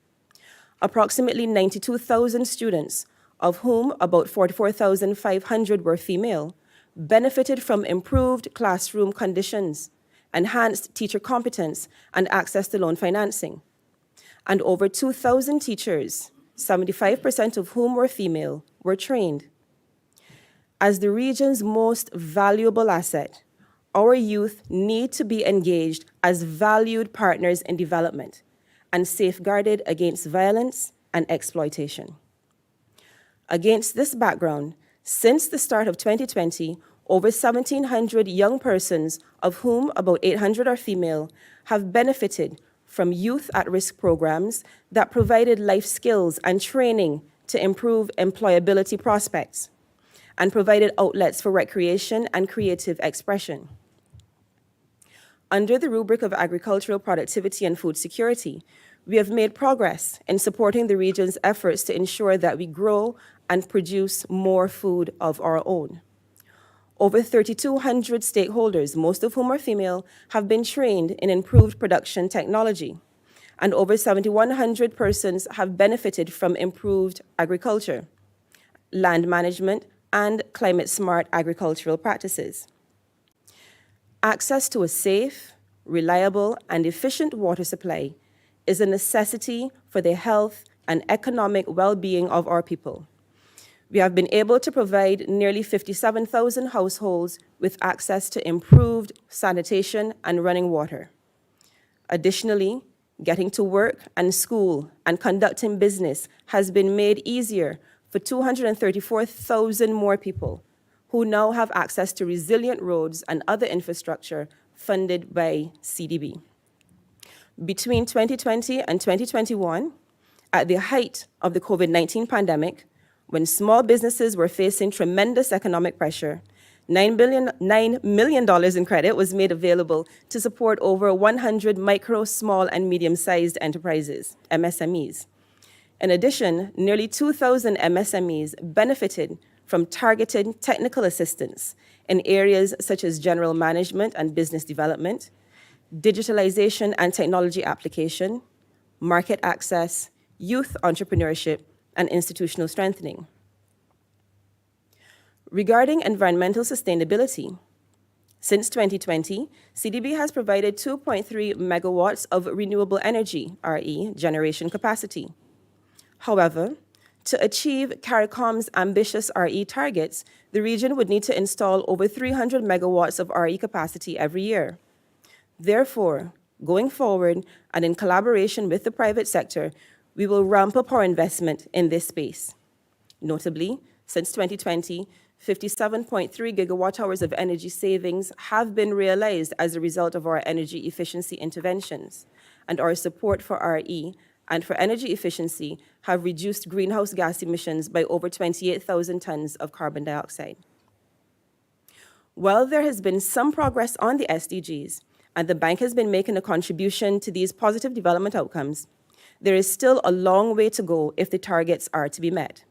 Approximately 92,000 students, of whom about 44,500 were female, benefited from improved classroom conditions, enhanced teacher competence, and access to loan financing. And over 2,000 teachers, 75% of whom were female, were trained. As the region's most valuable asset, our youth need to be engaged as valued partners in development and safeguarded against violence and exploitation. Against this background, since the start of 2020, over 1,700 young persons, of whom about 800 are female, have benefited from youth at-risk programs that provided life skills and training to improve employability prospects and provided outlets for recreation and creative expression. Under the rubric of agricultural productivity and food security, we have made progress in supporting the region's efforts to ensure that we grow and produce more food of our own. Over 3,200 stakeholders, most of whom are female, have been trained in improved production technology, and over 7,100 persons have benefited from improved agriculture, land management, and climate-smart agricultural practices. Access to a safe, reliable, and efficient water supply is a necessity for the health and economic well-being of our people. We have been able to provide nearly 57,000 households with access to improved sanitation and running water. Additionally, getting to work and school and conducting business has been made easier for 234,000 more people who now have access to resilient roads and other infrastructure funded by CDB. Between 2020 and 2021, at the height of the COVID-19 pandemic, when small businesses were facing tremendous economic pressure, $9 million in credit was made available to support over 100 micro, small, and medium-sized enterprises, MSMEs. In addition, nearly 2,000 MSMEs benefited from targeted technical assistance in areas such as general management and business development, digitalization and technology application, market access, youth entrepreneurship, and institutional strengthening. Regarding environmental sustainability, since 2020, CDB has provided 2.3 megawatts of renewable energy, RE, generation capacity. However, to achieve CARICOM's ambitious RE targets, the region would need to install over 300 megawatts of RE capacity every year. Therefore, going forward, and in collaboration with the private sector, we will ramp up our investment in this space. Notably, since 2020, 57.3 gigawatt hours of energy savings have been realized as a result of our energy efficiency interventions, and our support for RE and for energy efficiency have reduced greenhouse gas emissions by over 28,000 tons of carbon dioxide. While there has been some progress on the SDGs, and the bank has been making a contribution to these positive development outcomes, there is still a long way to go if the targets are to be met.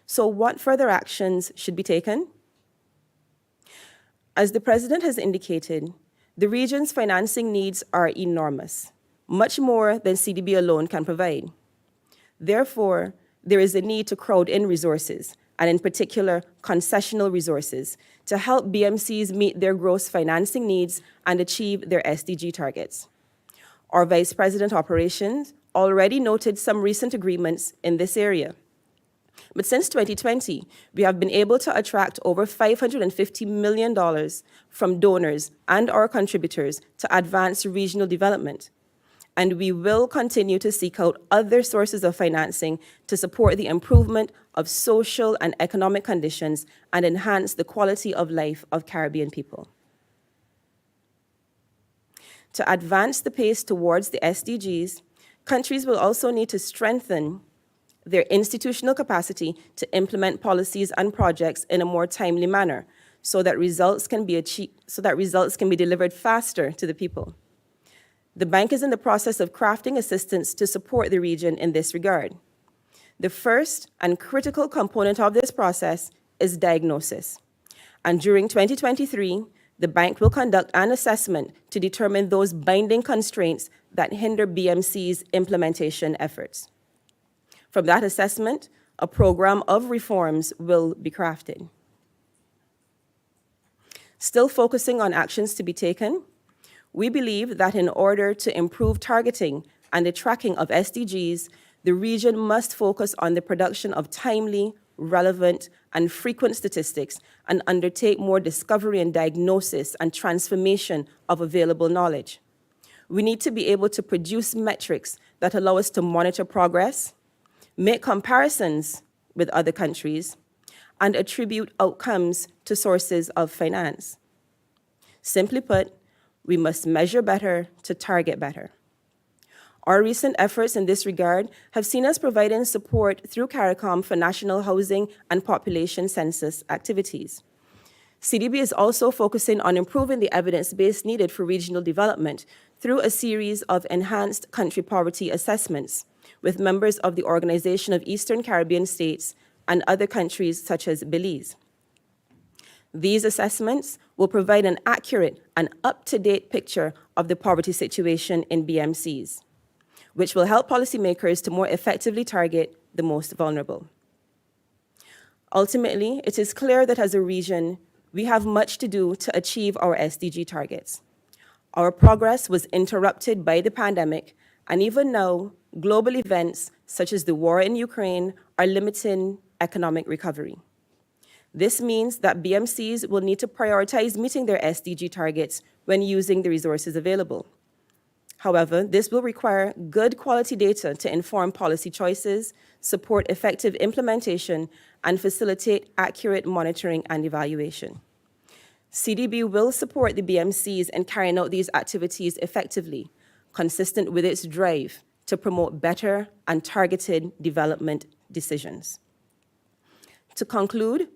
So what further actions should be taken? As the President has indicated, the region's financing needs are enormous, much more than CDB alone can provide. Therefore, there is a need to crowd in resources, and in particular, concessional resources, to help BMCs meet their gross financing needs and achieve their SDG targets. Our Vice President Operations already noted some recent agreements in this area. But since 2020, we have been able to attract over $550 million from donors and our contributors to advance regional development. and we will continue to seek out other sources of financing to support the improvement of social and economic conditions and enhance the quality of life of Caribbean people. To advance the pace towards the SDGs, countries will also need to strengthen their institutional capacity to implement policies and projects in a more timely manner so that results can be delivered faster to the people. The bank is in the process of crafting assistance to support the region in this regard. The first and critical component of this process is diagnosis. And during 2023, the bank will conduct an assessment to determine those binding constraints that hinder BMC's implementation efforts. From that assessment, a program of reforms will be crafted. Still focusing on actions to be taken, we believe that in order to improve targeting and the tracking of SDGs, the region must focus on the production of timely, relevant, and frequent statistics and undertake more discovery and diagnosis and transformation of available knowledge. We need to be able to produce metrics that allow us to monitor progress, make comparisons with other countries, and attribute outcomes to sources of finance. Simply put, we must measure better to target better. Our recent efforts in this regard have seen us providing support through CARICOM for national housing and population census activities. CDB is also focusing on improving the evidence base needed for regional development through a series of enhanced country poverty assessments with members of the Organization of Eastern Caribbean States and other countries such as Belize. These assessments will provide an accurate and up-to-date picture of the poverty situation in BMCs, which will help policymakers to more effectively target the most vulnerable. Ultimately, it is clear that as a region, we have much to do to achieve our SDG targets. Our progress was interrupted by the pandemic, and even now, global events such as the war in Ukraine are limiting economic recovery. This means that BMCs will need to prioritize meeting their SDG targets when using the resources available. However, this will require good quality data to inform policy choices, support effective implementation, and facilitate accurate monitoring and evaluation. CDB will support the BMCs in carrying out these activities effectively, consistent with its drive to promote better and targeted development decisions. To conclude,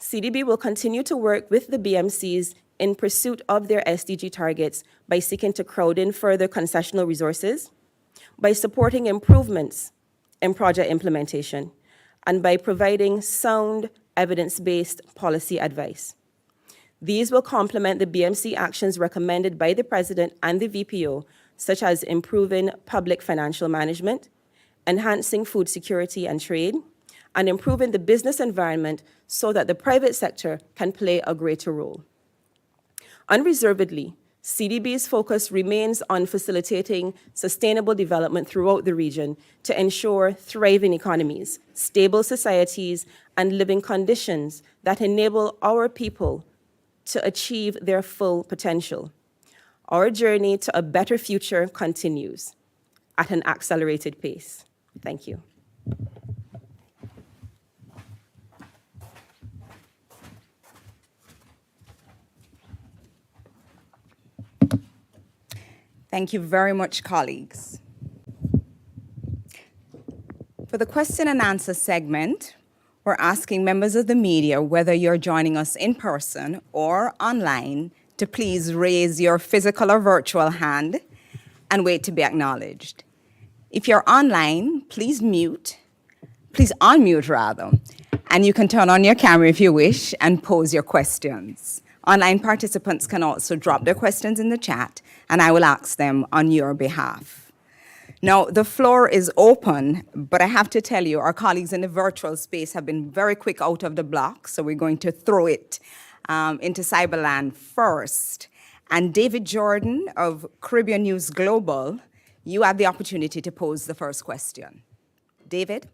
CDB will continue to work with the BMCs in pursuit of their SDG targets by seeking to crowd in further concessional resources, by supporting improvements in project implementation, and by providing sound, evidence-based policy advice. These will complement the BMC actions recommended by the President and the VPO, such as improving public financial management, enhancing food security and trade, and improving the business environment so that the private sector can play a greater role. Unreservedly, CDB's focus remains on facilitating sustainable development throughout the region to ensure thriving economies, stable societies, and living conditions that enable our people to achieve their full potential. Our journey to a better future continues at an accelerated pace. Thank you. Thank you very much, colleagues. For the question and answer segment, we're asking members of the media, whether you're joining us in person or online, to please raise your physical or virtual hand and wait to be acknowledged. If you're online, please unmute rather, and you can turn on your camera if you wish and pose your questions. Online participants can also drop their questions in the chat, and I will ask them on your behalf. Now, the floor is open, but I have to tell you, our colleagues in the virtual space have been very quick out of the block, so we're going to throw it into Cyberland first. And David Jordan of Caribbean News Global, you have the opportunity to pose the first question. David?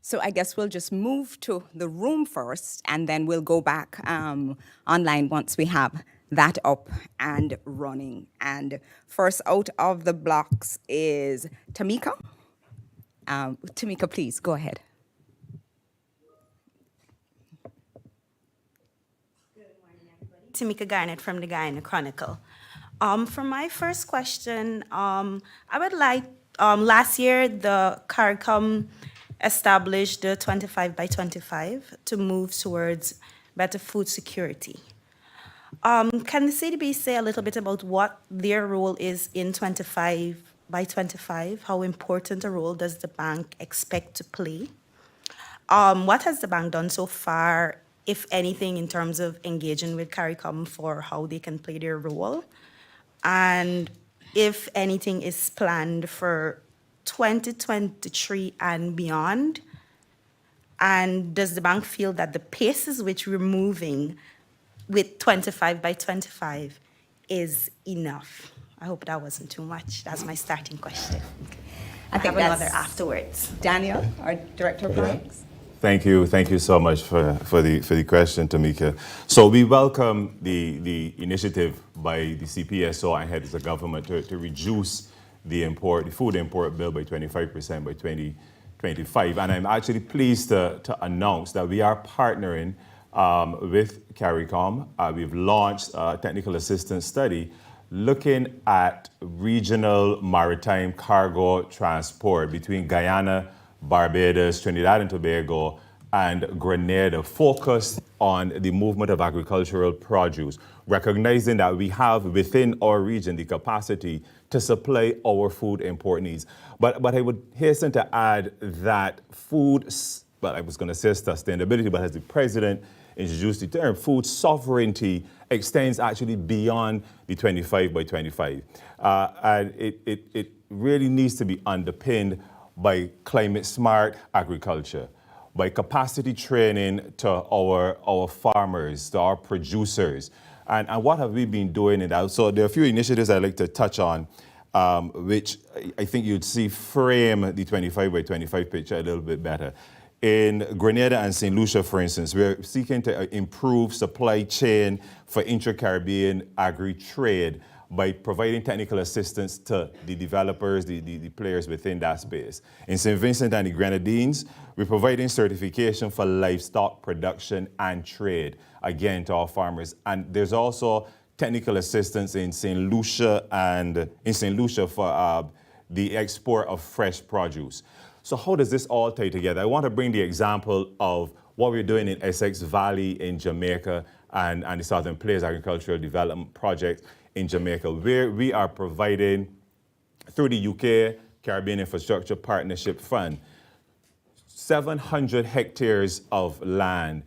So I guess we'll just move to the room first, and then we'll go back online once we have that up and running. And first out of the blocks is Tamika. Tamika, please go ahead. Tamika Garnett from the Guyana Chronicle. For my first question, I would like, last year the CARICOM established the 25 by 25 to move towards better food security. Can the CDB say a little bit about what their role is in 25 by 25? How important a role does the bank expect to play? What has the bank done so far, if anything, in terms of engaging with CARICOM for how they can play their role? And if anything is planned for 2023 and beyond? And does the bank feel that the paces which we're moving with 25 by 25 is enough? I hope that wasn't too much. That's my starting question. I think have another that's- afterwards. Daniel, our Director of Projects. Thank you so much for the question, Tamika. So we welcome the initiative by the CPSO and heads of government to reduce the food import bill by 25% by 2025. And I'm actually pleased to announce that we are partnering with CARICOM. We've launched a technical assistance study looking at regional maritime cargo transport between Guyana, Barbados, Trinidad and Tobago, and Grenada, focused on the movement of agricultural produce, recognizing that we have within our region the capacity to supply our food import needs. But I would hasten to add that I was going to say sustainability, but as the president introduced the term, food sovereignty extends actually beyond the 25 by 25. And it really needs to be underpinned by climate smart agriculture, by capacity training to our farmers, to our producers. And what have we been doing in that? So there are a few initiatives I'd like to touch on, which I think you'd see frame the 25 by 25 picture a little bit better. In Grenada and St. Lucia, for instance, we're seeking to improve supply chain for intra-Caribbean agri-trade by providing technical assistance to the developers, the players within that space. In St. Vincent and the Grenadines, we're providing certification for livestock production and trade, again, to our farmers. And there's also technical assistance in St. Lucia for the export of fresh produce. So how does this all tie together? I want to bring the example of what we're doing in Essex Valley in Jamaica and the Southern Players Agricultural Development Project in Jamaica, where we are providing, through the UK Caribbean Infrastructure Partnership Fund, 700 hectares of land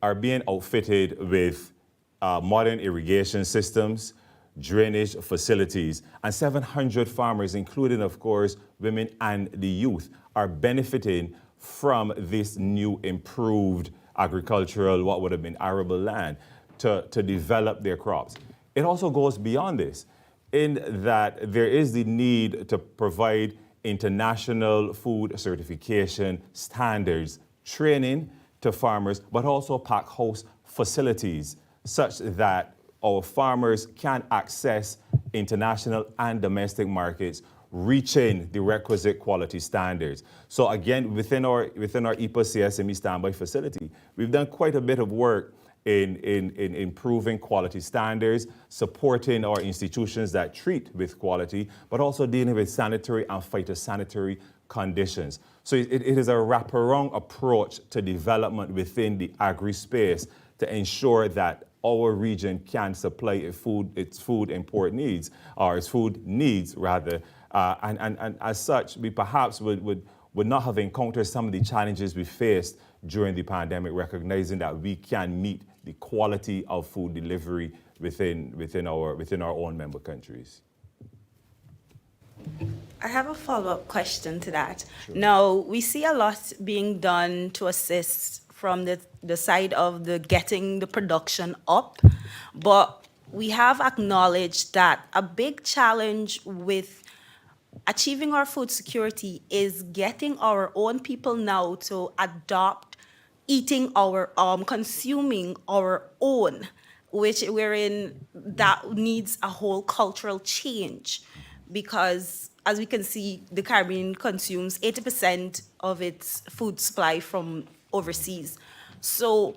are being outfitted with modern irrigation systems, drainage facilities, and 700 farmers, including, of course, women and the youth, are benefiting from this new improved agricultural, what would have been arable land, to develop their crops. It also goes beyond this, in that there is the need to provide international food certification standards, training to farmers, but also pack house facilities such that our farmers can access international and domestic markets, reaching the requisite quality standards. So again, within our EPA CSME standby facility, we've done quite a bit of work in improving quality standards, supporting our institutions that treat with quality, but also dealing with sanitary and phytosanitary conditions. So it is a wraparound approach to development within the agri-space to ensure that our region can supply its food import needs, or its food needs rather, and as such, we perhaps would not have encountered some of the challenges we faced during the pandemic, recognizing that we can meet the quality of food delivery within our own member countries. I have a follow-up question to that. Sure. Now, we see a lot being done to assist from the side of getting the production up, but we have acknowledged that a big challenge with achieving our food security is getting our own people now to adopt eating our, consuming our own, which wherein that needs a whole cultural change, because as we can see, the Caribbean consumes 80% of its food supply from overseas. So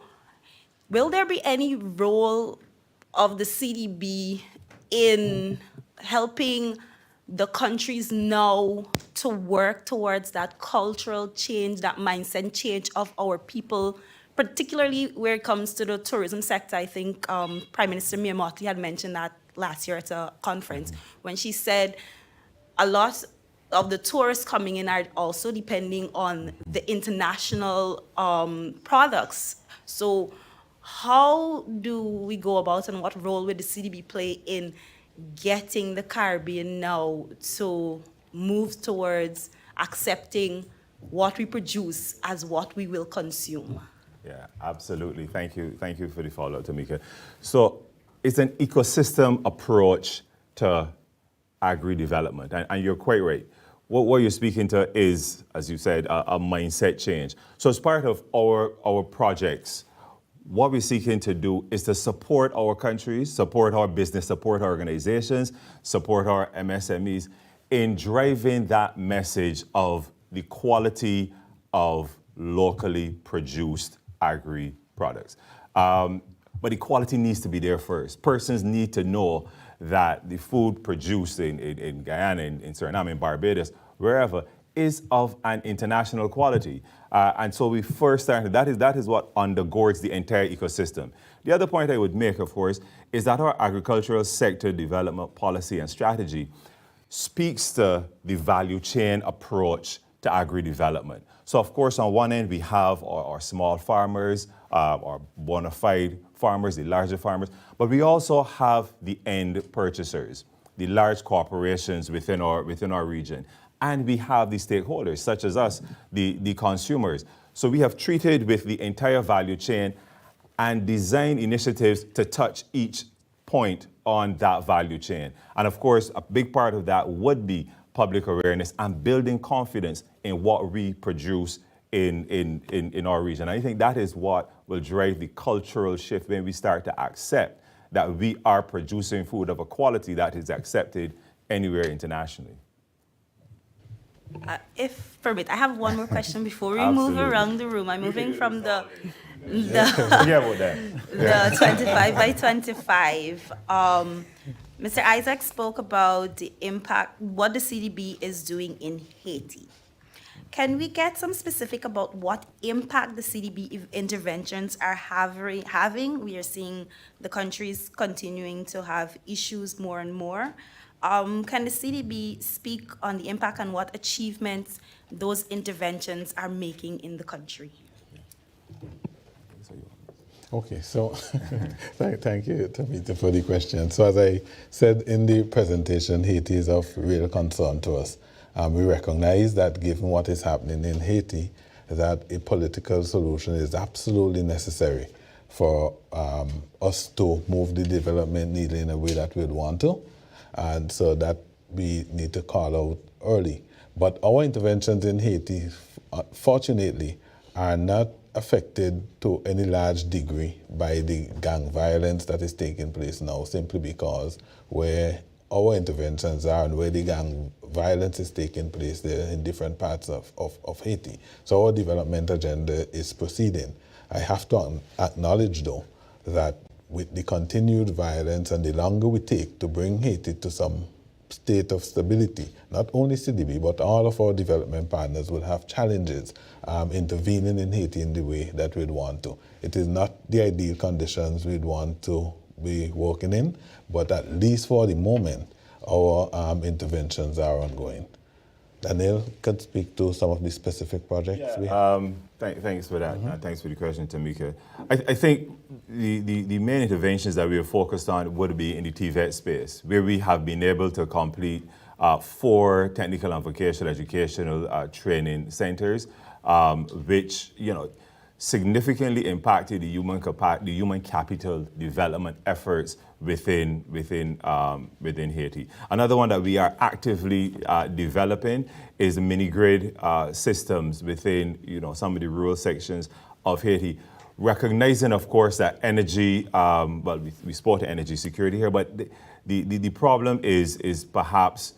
will there be any role of the CDB in helping the countries now to work towards that cultural change, that mindset change of our people, particularly where it comes to the tourism sector? I think Prime Minister Mia Mottley had mentioned that last year at a conference when she said a lot of the tourists coming in are also depending on the international products. So how do we go about, and what role will the CDB play in getting the Caribbean now to move towards accepting what we produce as what we will consume? Yeah, absolutely. Thank you. Thank you for the follow-up, Tamika. So it's an ecosystem approach to agri-development, and you're quite right. What you're speaking to is, as you said, a mindset change. So as part of our projects, what we're seeking to do is to support our countries, support our business, support our organizations, support our MSMEs in driving that message of the quality of locally produced agri products. But the quality needs to be there first. Persons need to know that the food produced in Guyana, in Suriname, in Barbados, wherever, is of an international quality. And so we first started, that is what undergirds the entire ecosystem. The other point I would make, of course, is that our agricultural sector development policy and strategy speaks to the value chain approach to agri-development. So of course, on one end, we have our small farmers, our bona fide farmers, the larger farmers, but we also have the end purchasers, the large corporations within our region. And we have the stakeholders, such as us, the consumers. So we have treated with the entire value chain and designed initiatives to touch each point on that value chain. And of course, a big part of that would be public awareness and building confidence in what we produce in our region. And I think that is what will drive the cultural shift when we start to accept that we are producing food of a quality that is accepted anywhere internationally. If permit, I have one more question before we move Absolutely. around the room. I'm moving from the Yeah, about that. the 25 by 25. Mr. Isaac spoke about the impact, what the CDB is doing in Haiti. Can we get some specific about what impact the CDB interventions are having? We are seeing the countries continuing to have issues more and more. Can the CDB speak on the impact and what achievements those interventions are making in the country? Okay, so thank you, Tamita, for the question. So as I said in the presentation, Haiti is of real concern to us. We recognize that given what is happening in Haiti, that a political solution is absolutely necessary for us to move the development needle in a way that we'd want to. And so that we need to call out early. But our interventions in Haiti, fortunately, are not affected to any large degree by the gang violence that is taking place now, simply because where our interventions are and where the gang violence is taking place, they're in different parts of Haiti. So our development agenda is proceeding. I have to acknowledge, though, that with the continued violence and the longer we take to bring Haiti to some state of stability, not only CDB, but all of our development partners will have challenges intervening in Haiti in the way that we'd want to. It is not the ideal conditions we'd want to be working in, but at least for the moment, our interventions are ongoing. Daniel could speak to some of the specific projects we have. Thanks for that. Thanks for the question, Tamika. I think the main interventions that we are focused on would be in the TVET space, where we have been able to complete 4 technical and vocational educational training centers, which, significantly impacted the human capital development efforts within Haiti. Another one that we are actively developing is the mini grid systems within some of the rural sections of Haiti. Recognizing, of course, that energy, well, we spoke to energy security here, but the problem is perhaps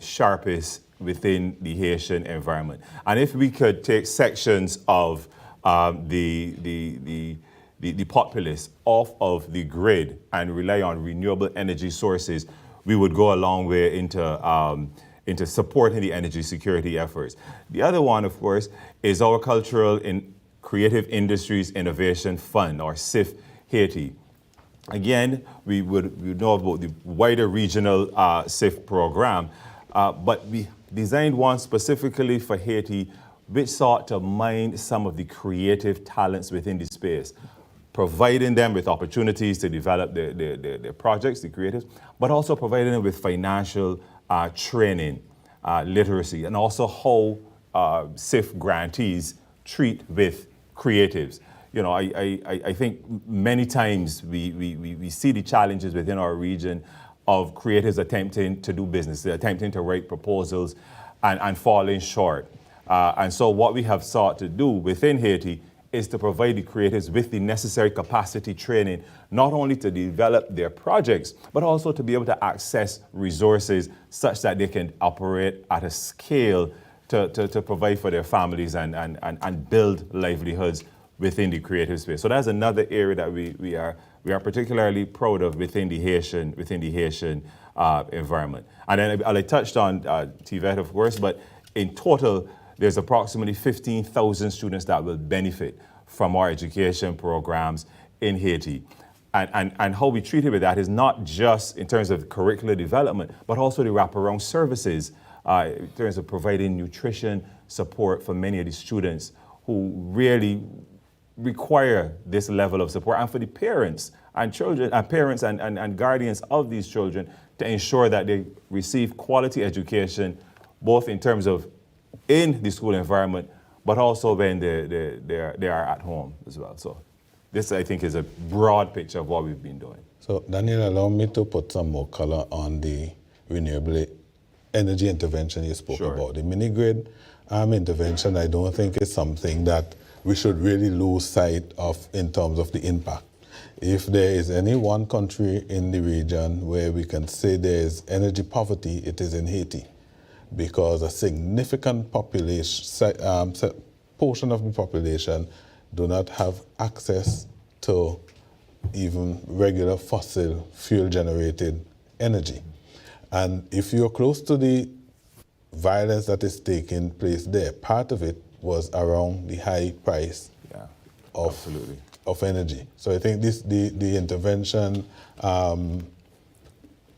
sharpest within the Haitian environment. And if we could take sections of the populace off of the grid and rely on renewable energy sources, we would go a long way into supporting the energy security efforts. The other one, of course, is our Cultural and Creative Industries Innovation Fund, or CIF Haiti. Again, we know about the wider regional CIF program, but we designed one specifically for Haiti, which sought to mine some of the creative talents within the space, providing them with opportunities to develop their projects, the creatives, but also providing them with financial training, literacy, and also how CIF grantees treat with creatives. I think many times we see the challenges within our region of creatives attempting to do business, attempting to write proposals and falling short. And so what we have sought to do within Haiti is to provide the creatives with the necessary capacity training, not only to develop their projects, but also to be able to access resources such that they can operate at a scale to provide for their families and build livelihoods within the creative space. So that's another area that we are particularly proud of within the Haitian environment. And then I touched on TVET, of course, but in total, there's approximately 15,000 students that will benefit from our education programs in Haiti. And how we treat it with that is not just in terms of curricular development, but also the wraparound services in terms of providing nutrition support for many of the students who really require this level of support, and for the parents and children and parents and guardians of these children to ensure that they receive quality education, both in terms of in the school environment, but also when they are at home as well. So this, I think, is a broad picture of what we've been doing. So Daniel, allow me to put some more color on the renewable energy intervention you spoke about. The mini-grid intervention, I don't think is something that we should really lose sight of in terms of the impact. If there is any one country in the region where we can say there is energy poverty, it is in Haiti, because a significant population, portion of the population do not have access to even regular fossil fuel generated energy. And if you're close to the violence that is taking place there, part of it was around the high price of energy. So I think the intervention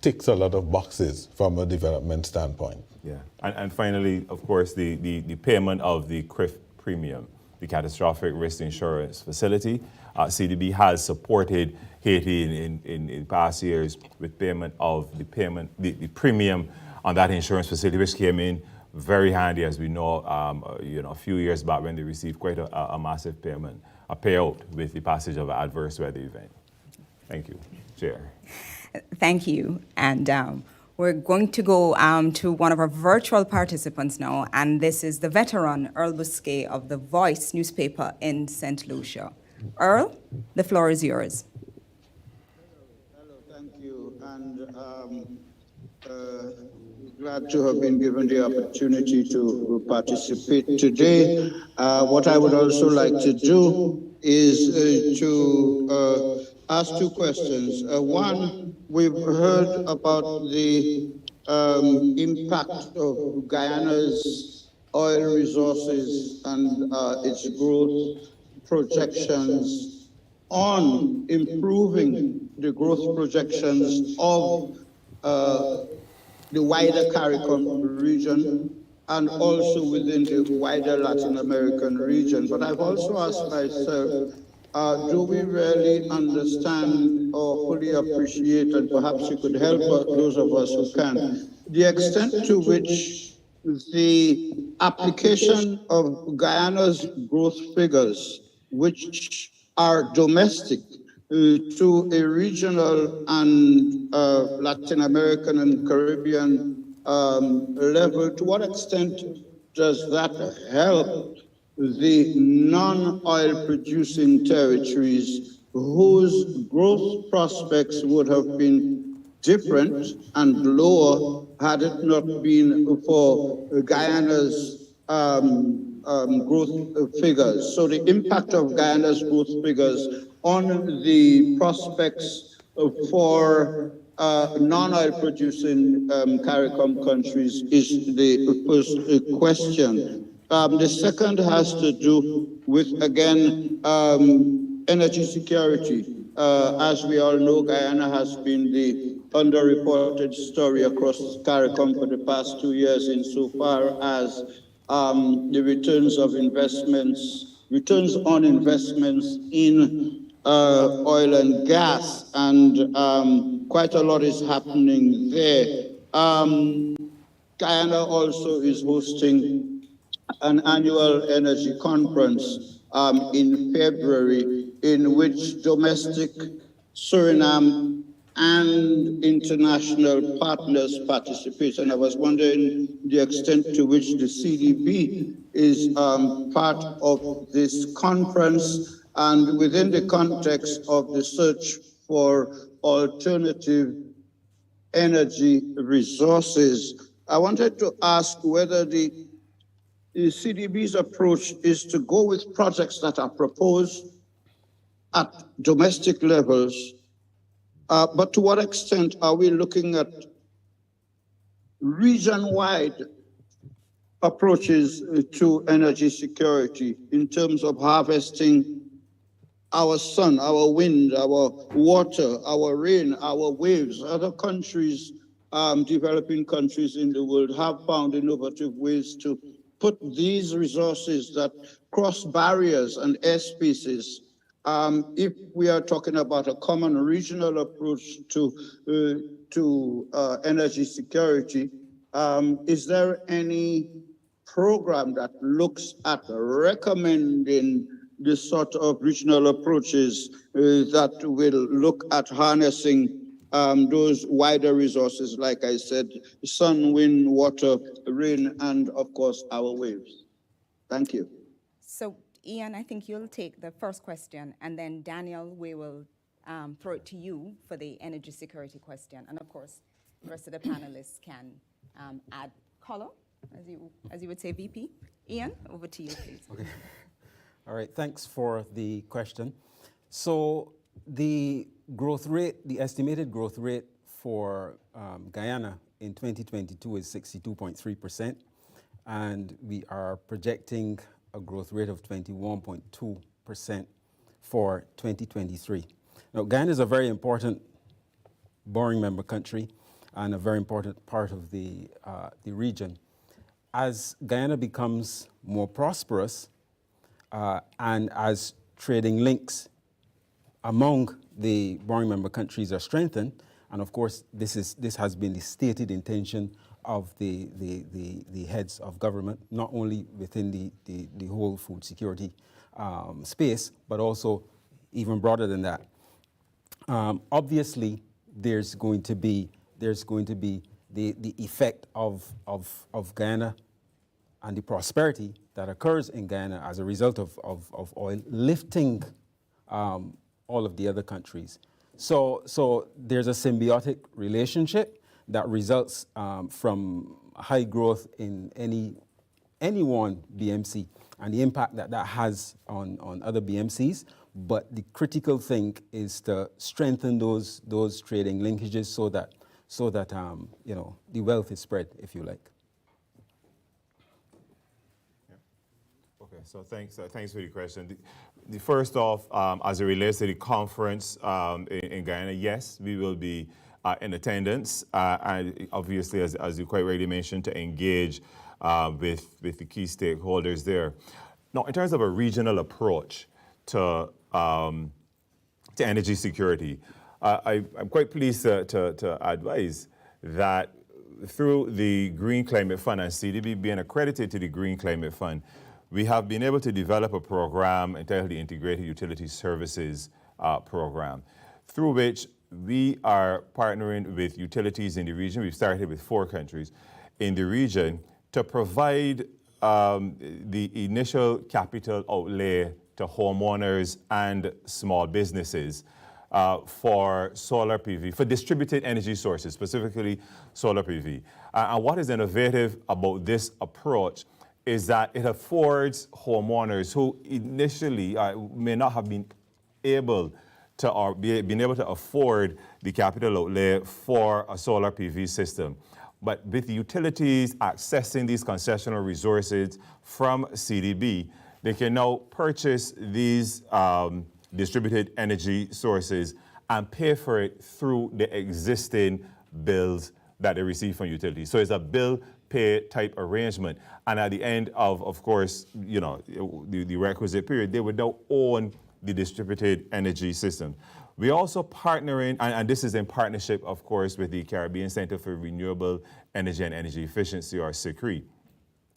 ticks a lot of boxes from a development standpoint. Yeah, and finally, of course, the payment of the CRIF premium, the Catastrophic Risk Insurance Facility. CDB has supported Haiti in past years with payment of the premium on that insurance facility, which came in very handy, as we know, a few years back when they received quite a massive payment, a payout with the passage of an adverse weather event. Thank you, Chair. Thank you. And we're going to go to one of our virtual participants now, and this is the veteran Earl Bousquet of The Voice newspaper in St. Lucia. Earl, the floor is yours. Hello, thank you. And glad to have been given the opportunity to participate today. What I would also like to do is to ask two questions. One, we've heard about the impact of Guyana's oil resources and its growth projections on improving the growth projections of the wider CARICOM region and also within the wider Latin American region. But I've also asked myself, do we really understand or fully appreciate, and perhaps you could help those of us who can, the extent to which the application of Guyana's growth figures which are domestic to a regional and Latin American and Caribbean level, to what extent does that help the non-oil producing territories whose growth prospects would have been different and lower had it not been for Guyana's growth figures? So the impact of Guyana's growth figures on the prospects for non-oil producing CARICOM countries is the first question. The second has to do with, again, energy security. As we all know, Guyana has been the underreported story across CARICOM for the past 2 years insofar as the returns on investments in oil and gas, and quite a lot is happening there. Guyana also is hosting an annual energy conference in February, in which domestic, Suriname, and international partners participate. And I was wondering the extent to which the CDB is part of this conference, and within the context of the search for alternative energy resources. I wanted to ask whether the CDB's approach is to go with projects that are proposed at domestic levels, but to what extent are we looking at region-wide approaches to energy security in terms of harvesting our sun, our wind, our water, our rain, our waves? Other countries, developing countries in the world, have found innovative ways to put these resources that cross barriers and airspaces. If we are talking about a common regional approach to energy security, is there any program that looks at recommending the sort of regional approaches that will look at harnessing those wider resources, like I said, sun, wind, water, rain, and of course, our waves? Thank you. So, Ian, I think you'll take the first question, and then Daniel, we will throw it to you for the energy security question. And of course, the rest of the panelists can add color, as you would say, VP. Ian, over to you, please. Okay. All right, thanks for the question. So the growth rate, the estimated growth rate for Guyana in 2022 is 62.3%, and we are projecting a growth rate of 21.2% for 2023. Now, Guyana is a very important boring member country and a very important part of the region. As Guyana becomes more prosperous, and as trading links among the boring member countries are strengthened, and of course this has been the stated intention of the heads of government, not only within the whole food security space, but also even broader than that. Obviously, there's going to be the effect of Guyana and the prosperity that occurs in Guyana as a result of oil lifting all of the other countries. So there's a symbiotic relationship that results from high growth in any one BMC and the impact that has on other BMCs. But the critical thing is to strengthen those trading linkages so that the wealth is spread, if you like. Okay, so thanks for the question. The first off, as it relates to the conference in Guyana, yes, we will be in attendance, and obviously, as you quite rightly mentioned, to engage with the key stakeholders there. Now, in terms of a regional approach to energy security, I'm quite pleased to advise that through the Green Climate Fund and CDB being accredited to the Green Climate Fund, we have been able to develop a program entitled the Integrated Utility Services Program, through which we are partnering with utilities in the region. We've started with 4 countries in the region to provide the initial capital outlay to homeowners and small businesses for solar PV, for distributed energy sources, specifically solar PV. And what is innovative about this approach is that it affords homeowners who initially may not have been able to, or been able to afford the capital outlay for a solar PV system. But with the utilities accessing these concessional resources from CDB, they can now purchase these distributed energy sources and pay for it through the existing bills that they receive from utilities. So it's a bill pay type arrangement. And at the end of course, you know, the requisite period, they would now own the distributed energy system. We're also partnering, and this is in partnership, of course, with the Caribbean Center for Renewable Energy and Energy Efficiency, or CICRE.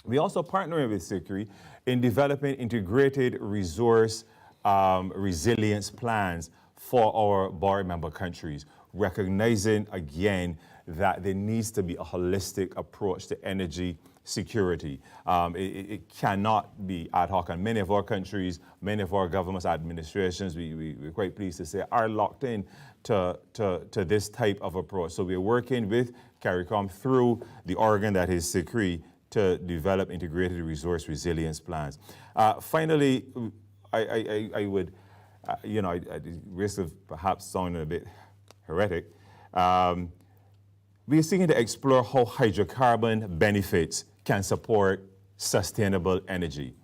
We also partnering with CICRE in developing integrated resource resilience plans for our board member countries, recognizing again that there needs to be a holistic approach to energy security. It cannot be ad hoc, and many of our countries, many of our governments, administrations, we're quite pleased to say, are locked in to this type of approach. So we're working with CARICOM through the organ that is CICRE to develop integrated resource resilience plans. Finally, I would, you know, at the risk of perhaps sounding a bit heretic, we are seeking to explore how hydrocarbon benefits can support sustainable energy.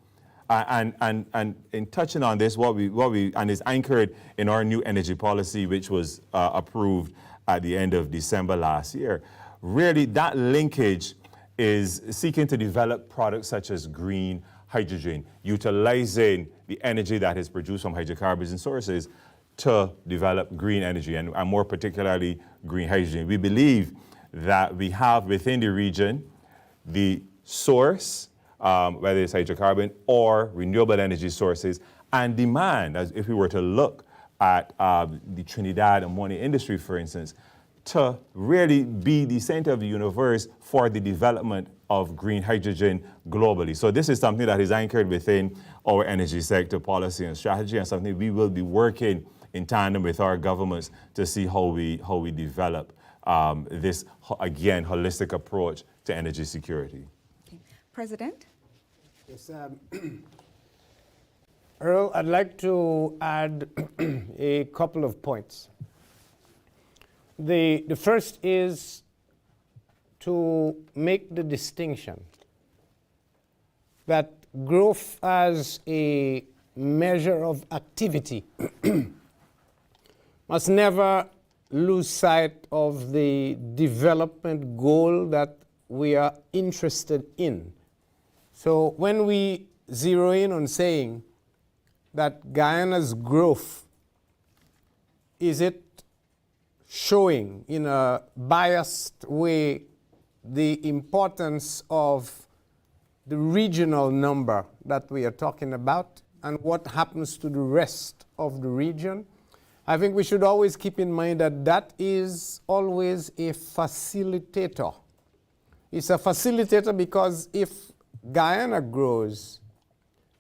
And in touching on this, what we and is anchored in our new energy policy, which was approved at the end of December last year, really that linkage is seeking to develop products such as green hydrogen, utilizing the energy that is produced from hydrocarbons and sources to develop green energy, and more particularly green hydrogen. We believe that we have within the region the source, whether it's hydrocarbon or renewable energy sources, and demand, as if we were to look at the Trinidad ammonia industry, for instance, to really be the center of the universe for the development of green hydrogen globally. So this is something that is anchored within our energy sector policy and strategy, and something we will be working in tandem with our governments to see how we develop this, again, holistic approach to energy security. Okay. President? Yes, Earl, I'd like to add a couple of points. The first is to make the distinction that growth as a measure of activity must never lose sight of the development goal that we are interested in. So when we zero in on saying that Guyana's growth, is it showing in a biased way the importance of the regional number that we are talking about and what happens to the rest of the region? I think we should always keep in mind that that is always a facilitator. It's a facilitator because if Guyana grows,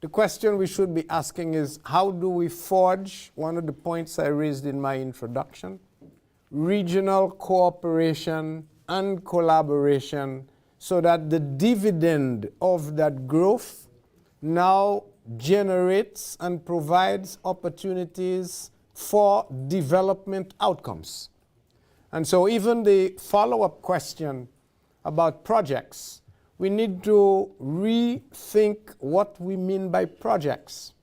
the question we should be asking is, how do we forge, one of the points I raised in my introduction, regional cooperation and collaboration so that the dividend of that growth now generates and provides opportunities for development outcomes. And so even the follow-up question about projects, we need to rethink what we mean by projects,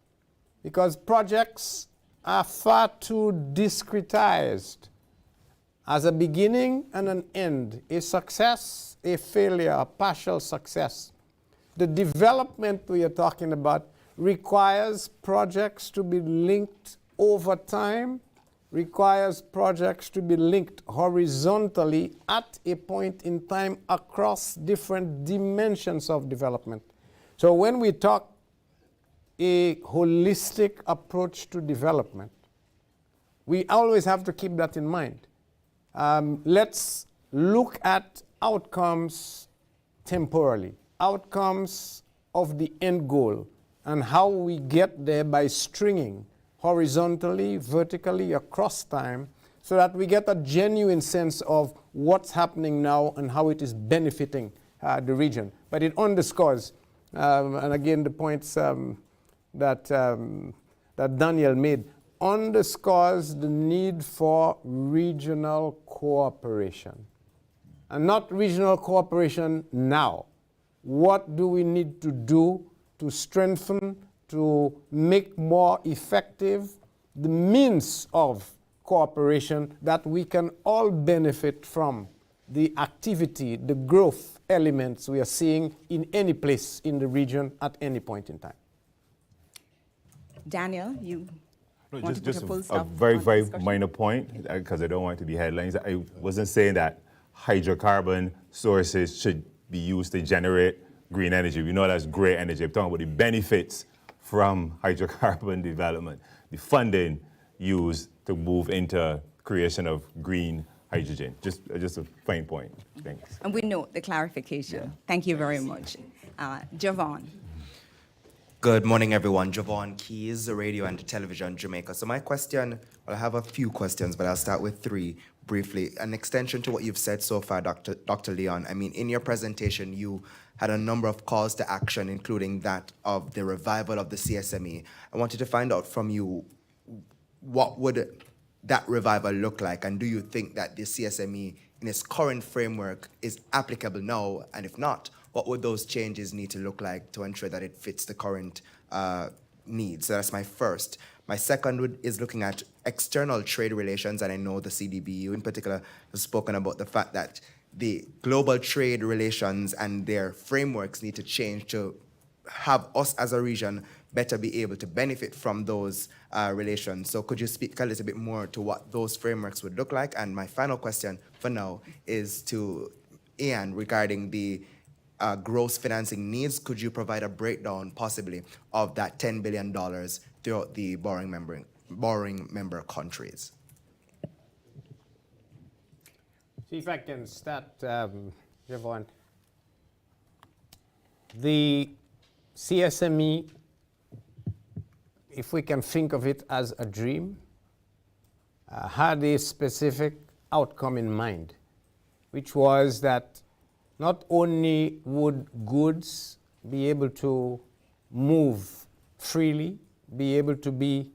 because projects are far too discretized as a beginning and an end, a success, a failure, a partial success. The development we are talking about requires projects to be linked over time, requires projects to be linked horizontally at a point in time across different dimensions of development. So when we talk a holistic approach to development. We always have to keep that in mind. Let's look at outcomes temporally, outcomes of the end goal, and how we get there by stringing horizontally, vertically, across time, so that we get a genuine sense of what's happening now and how it is benefiting the region. But it underscores, and again, the points that Daniel made, underscores the need for regional cooperation. And not regional cooperation now. What do we need to do to strengthen, to make more effective the means of cooperation that we can all benefit from the activity, the growth elements we are seeing in any place in the region at any point in time? Daniel, you want to put Just a full a stop very, on very discussion? minor point, because I don't want it to be headlines. I wasn't saying that hydrocarbon sources should be used to generate green energy. We know that's gray energy. I'm talking about the benefits from hydrocarbon development, the funding used to move into creation of green hydrogen. Just a fine point. Thanks. And we note the clarification. Thank you very much. Javon. Good morning, everyone. Javon Keys, Radio and Television Jamaica. So my question, well, I have a few questions, but I'll start with three briefly. An extension to what you've said so far, Dr. Leon. I mean, in your presentation, you had a number of calls to action, including that of the revival of the CSME. I wanted to find out from you, what would that revival look like? And do you think that the CSME in its current framework is applicable now? And if not, what would those changes need to look like to ensure that it fits the current needs? So that's my first. My second is looking at external trade relations, and I know the CDB in particular has spoken about the fact that the global trade relations and their frameworks need to change to have us as a region better be able to benefit from those relations. So could you speak a little bit more to what those frameworks would look like? And my final question for now is to Ian regarding the gross financing needs. Could you provide a breakdown possibly of that $10 billion throughout the borrowing member countries? See if I can start, Javon. The CSME, if we can think of it as a dream, had a specific outcome in mind, which was that not only would goods be able to move freely, be able to be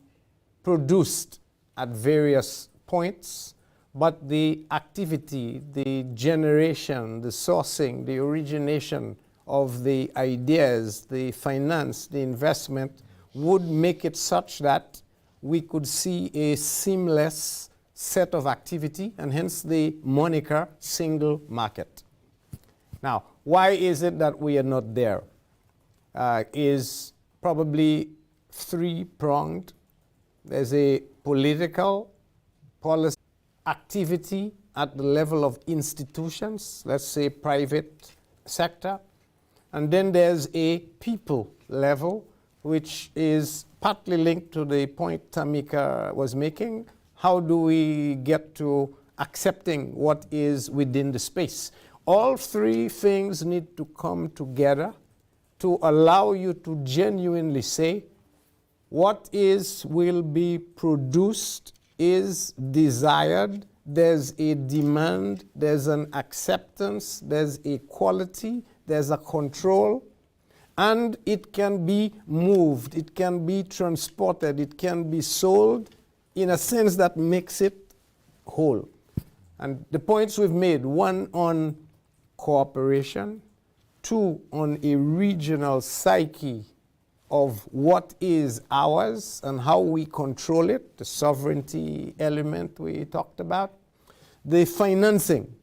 produced at various points, but the activity, the generation, the sourcing, the origination of the ideas, the finance, the investment would make it such that we could see a seamless set of activity, and hence the moniker single market. Now, why is it that we are not there? Is probably three-pronged. There's a political policy activity at the level of institutions, let's say private sector, and then there's a people level, which is partly linked to the point Tamika was making. How do we get to accepting what is within the space? All three things need to come together to allow you to genuinely say what will be produced is desired, there's a demand, there's an acceptance, there's a quality, there's a control, and it can be moved, it can be transported, it can be sold in a sense that makes it whole. And the points we've made, one on cooperation, two on a regional psyche of what is ours and how we control it, the sovereignty element we talked about, the financing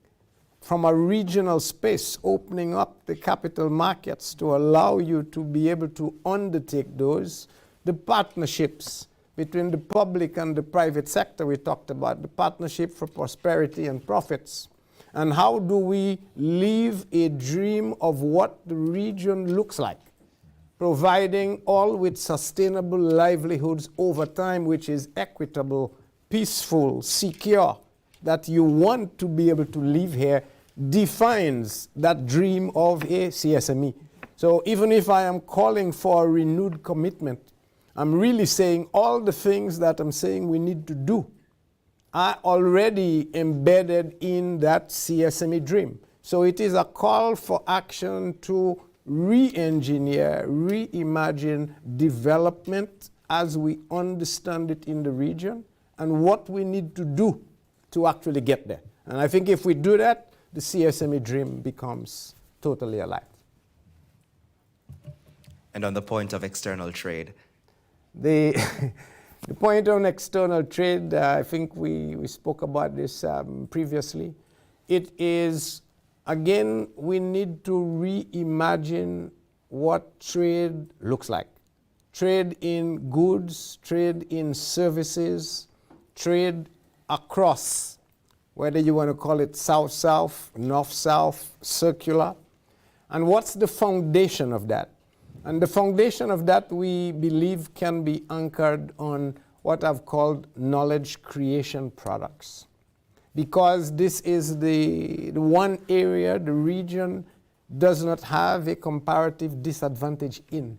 from a regional space, opening up the capital markets to allow you to be able to undertake those, the partnerships between the public and the private sector we talked about, the partnership for prosperity and profits. And how do we live a dream of what the region looks like? providing all with sustainable livelihoods over time, which is equitable, peaceful, secure, that you want to be able to live here, defines that dream of a CSME. So even if I am calling for a renewed commitment, I'm really saying all the things that I'm saying we need to do are already embedded in that CSME dream. So it is a call for action to re-engineer, reimagine development as we understand it in the region and what we need to do to actually get there. And I think if we do that, the CSME dream becomes totally alive. And on the point of external trade? The point on external trade, I think we spoke about this previously. It is, again, we need to reimagine what trade looks like. Trade in goods, trade in services, trade across, whether you want to call it south-south, north-south, circular. And what's the foundation of that? And the foundation of that, we believe, can be anchored on what I've called knowledge creation products. Because this is the one area the region does not have a comparative disadvantage in.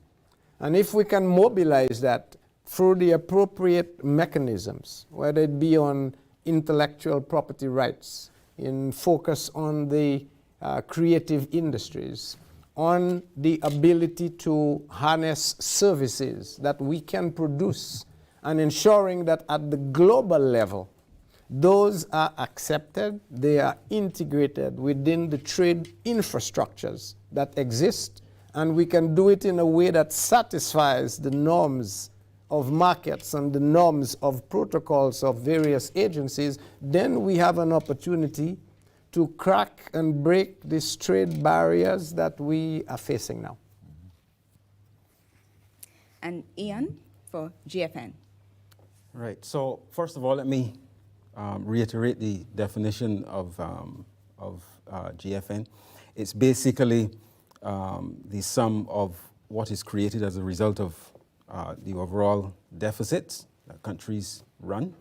And if we can mobilize that through the appropriate mechanisms, whether it be on intellectual property rights, in focus on the creative industries, on the ability to harness services that we can produce, and ensuring that at the global level, those are accepted, they are integrated within the trade infrastructures that exist, and we can do it in a way that satisfies the norms of markets and the norms of protocols of various agencies, then we have an opportunity to crack and break these trade barriers that we are facing now. And Ian for GFN. Right. So first of all, let me reiterate the definition of GFN. It's basically the sum of what is created as a result of the overall deficits that countries run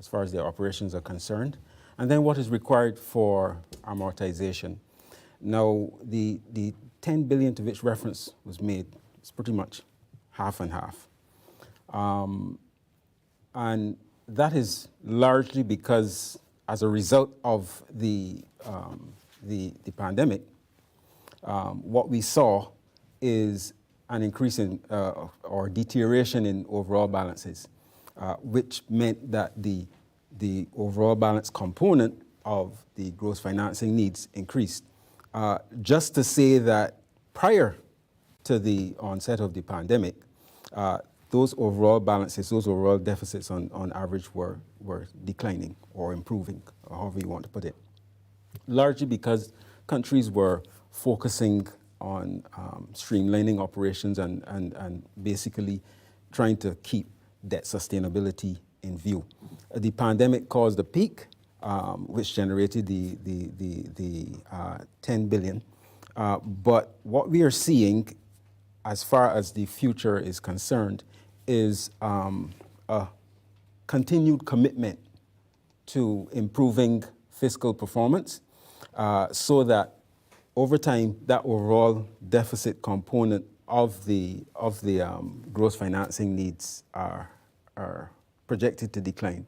as far as their operations are concerned, and then what is required for amortization. Now, the 10 billion to which reference was made is pretty much half and half. And that is largely because as a result of the pandemic, what we saw is an increase in or deterioration in overall balances, which meant that the overall balance component of the gross financing needs increased. Just to say that prior to the onset of the pandemic, those overall balances, those overall deficits on average were declining or improving, or however you want to put it, largely because countries were focusing on streamlining operations and basically trying to keep debt sustainability in view. The pandemic caused a peak, which generated the 10 billion. But what we are seeing, as far as the future is concerned, is a continued commitment to improving fiscal performance, so that over time, that overall deficit component of the gross financing needs are projected to decline.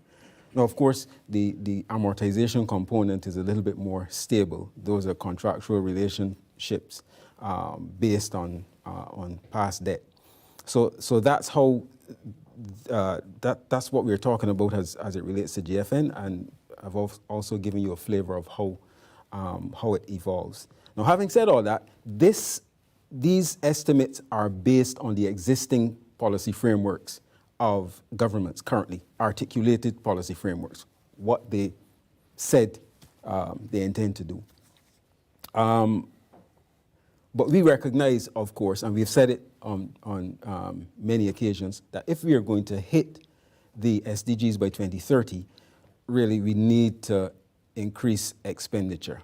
Now, of course, the amortization component is a little bit more stable. Those are contractual relationships based on past debt. So that's how that's what we're talking about as it relates to GFN, and I've also given you a flavor of how it evolves. Now, having said all that, these estimates are based on the existing policy frameworks of governments currently, articulated policy frameworks, what they said they intend to do. But we recognize, of course, and we've said it on many occasions, that if we are going to hit the SDGs by 2030, really we need to increase expenditure.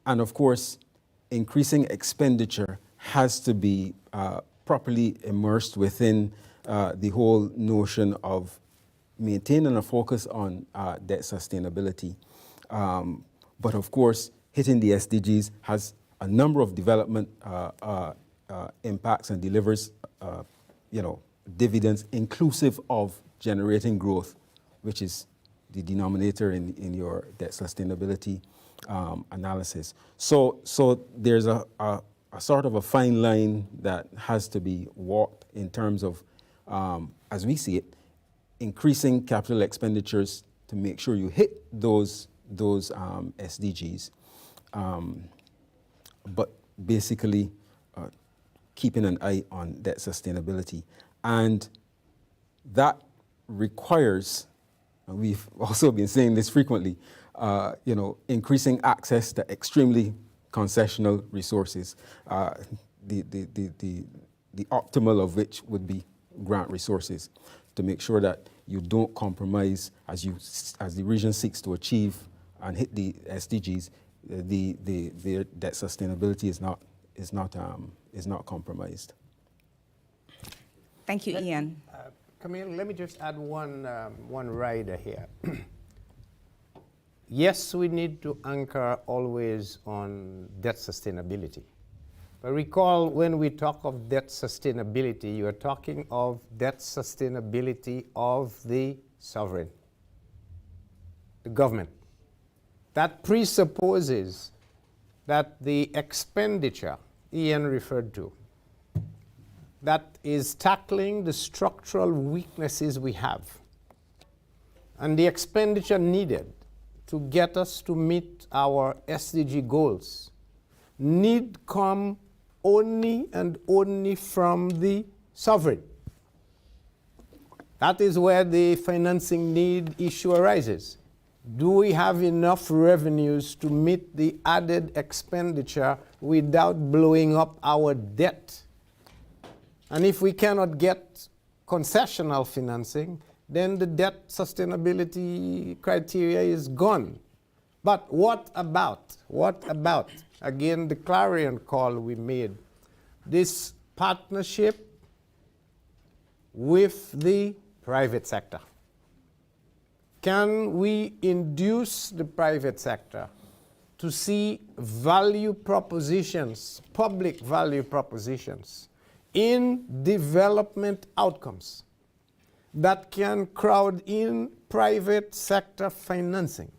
And of course, increasing expenditure has to be properly immersed within the whole notion of maintaining a focus on debt sustainability. But of course, hitting the SDGs has a number of development impacts and delivers, dividends inclusive of generating growth, which is the denominator in your debt sustainability analysis. So there's a sort of a fine line that has to be walked in terms of, as we see it, increasing capital expenditures to make sure you hit those SDGs, but basically keeping an eye on debt sustainability. And that requires, and we've also been saying this frequently, increasing access to extremely concessional resources, the optimal of which would be grant resources, to make sure that you don't compromise as the region seeks to achieve and hit the SDGs. The debt sustainability is not compromised. Thank you, Ian. Camille, let me just add one rider here. Yes, we need to anchor always on debt sustainability. But recall, when we talk of debt sustainability, you are talking of debt sustainability of the sovereign, the government. That presupposes that the expenditure Ian referred to, that is tackling the structural weaknesses we have, and the expenditure needed to get us to meet our SDG goals, need come only and only from the sovereign. That is where the financing need issue arises. Do we have enough revenues to meet the added expenditure without blowing up our debt? And if we cannot get concessional financing, then the debt sustainability criteria is gone. But what about, again, the clarion call we made, this partnership with the private sector? Can we induce the private sector to see value propositions, public value propositions, in development outcomes that can crowd in private sector financing?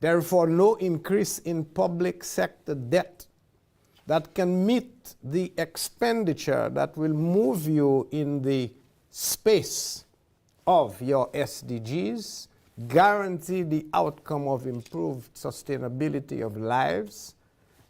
Therefore, no increase in public sector debt that can meet the expenditure that will move you in the space of your SDGs, guarantee the outcome of improved sustainability of lives,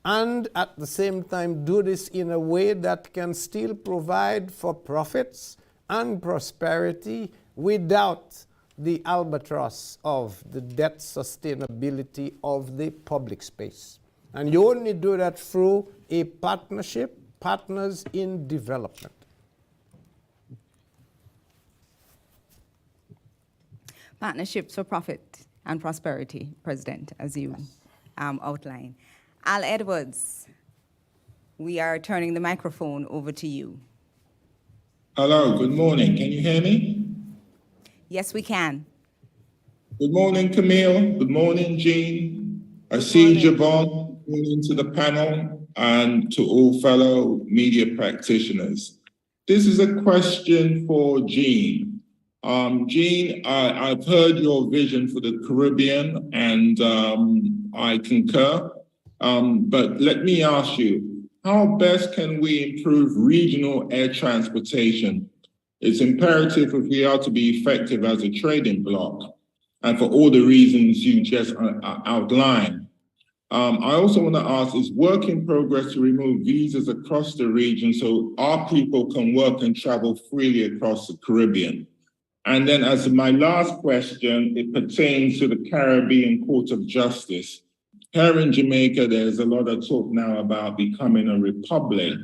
and at the same time do this in a way that can still provide for profits and prosperity without the albatross of the debt sustainability of the public space. And you only do that through a partnership, partners in development. Partnerships for profit and prosperity, President, as you outlined. Al Edwards, we are turning the microphone over to you. Hello, good morning. Can you hear me? Yes, we can. Good morning, Camille. Good morning, Jean. I see Javon into the panel and to all fellow media practitioners. This is a question for Jean. Jean, I've heard your vision for the Caribbean and I concur, but let me ask you, how best can we improve regional air transportation? It's imperative if we are to be effective as a trading bloc, and for all the reasons you just outlined. I also want to ask, is work in progress to remove visas across the region so our people can work and travel freely across the Caribbean? And then as my last question, it pertains to the Caribbean Court of Justice. Here in Jamaica, there's a lot of talk now about becoming a republic,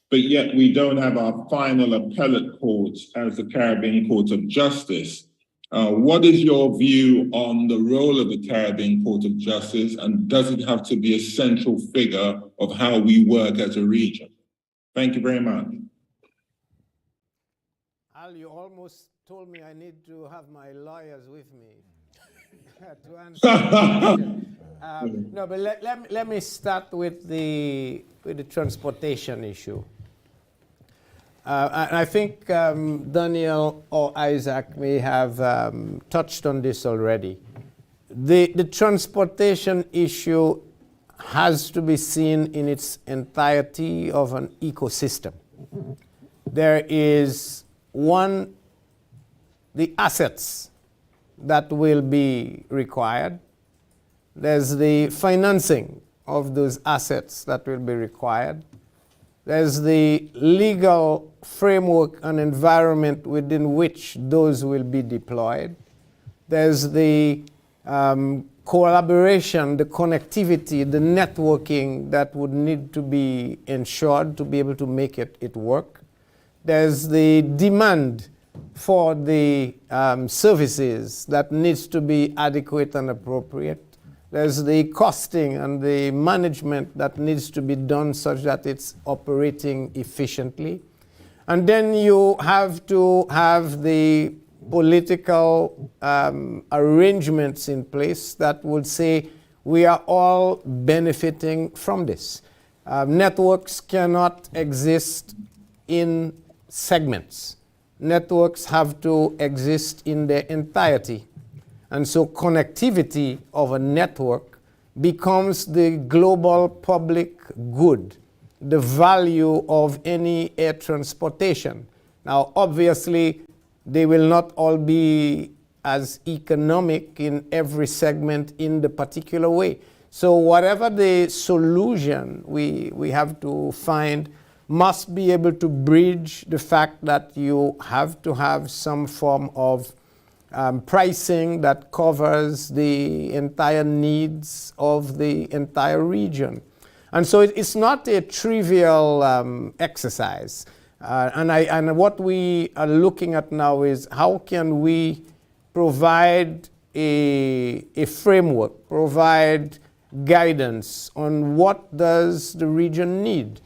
but yet we don't have our final appellate courts as the Caribbean Court of Justice. What is your view on the role of the Caribbean Court of Justice, and does it have to be a central figure of how we work as a region? Thank you very much. Al, you almost told me I need to have my lawyers with me to answer the question. No, but let me start with the transportation issue. And I think Daniel or Isaac may have touched on this already. The transportation issue has to be seen in its entirety of an ecosystem. There is one, the assets that will be required. There's the financing of those assets that will be required. There's the legal framework and environment within which those will be deployed. There's the collaboration, the connectivity, the networking that would need to be ensured to be able to make it work. There's the demand for the services that needs to be adequate and appropriate. There's the costing and the management that needs to be done such that it's operating efficiently. And then you have to have the political arrangements in place that would say we are all benefiting from this. Networks cannot exist in segments. Networks have to exist in their entirety. And so connectivity of a network becomes the global public good, the value of any air transportation. Now, obviously, they will not all be as economic in every segment in the particular way. So whatever the solution we have to find must be able to bridge the fact that you have to have some form of pricing that covers the entire needs of the entire region. And so it's not a trivial exercise. And what we are looking at now is how can we provide a framework, provide guidance on what does the region need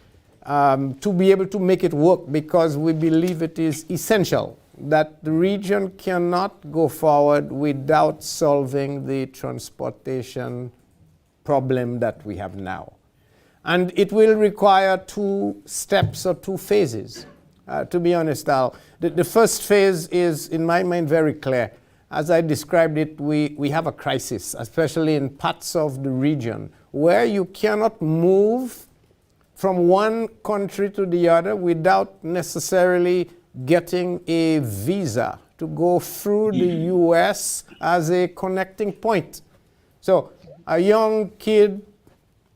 to be able to make it work, because we believe it is essential that the region cannot go forward without solving the transportation problem that we have now. And it will require 2 steps or 2 phases. To be honest, Al, the first phase is, in my mind, very clear. As I described it, we have a crisis, especially in parts of the region, where you cannot move from one country to the other without necessarily getting a visa to go through the US as a connecting point. So a young kid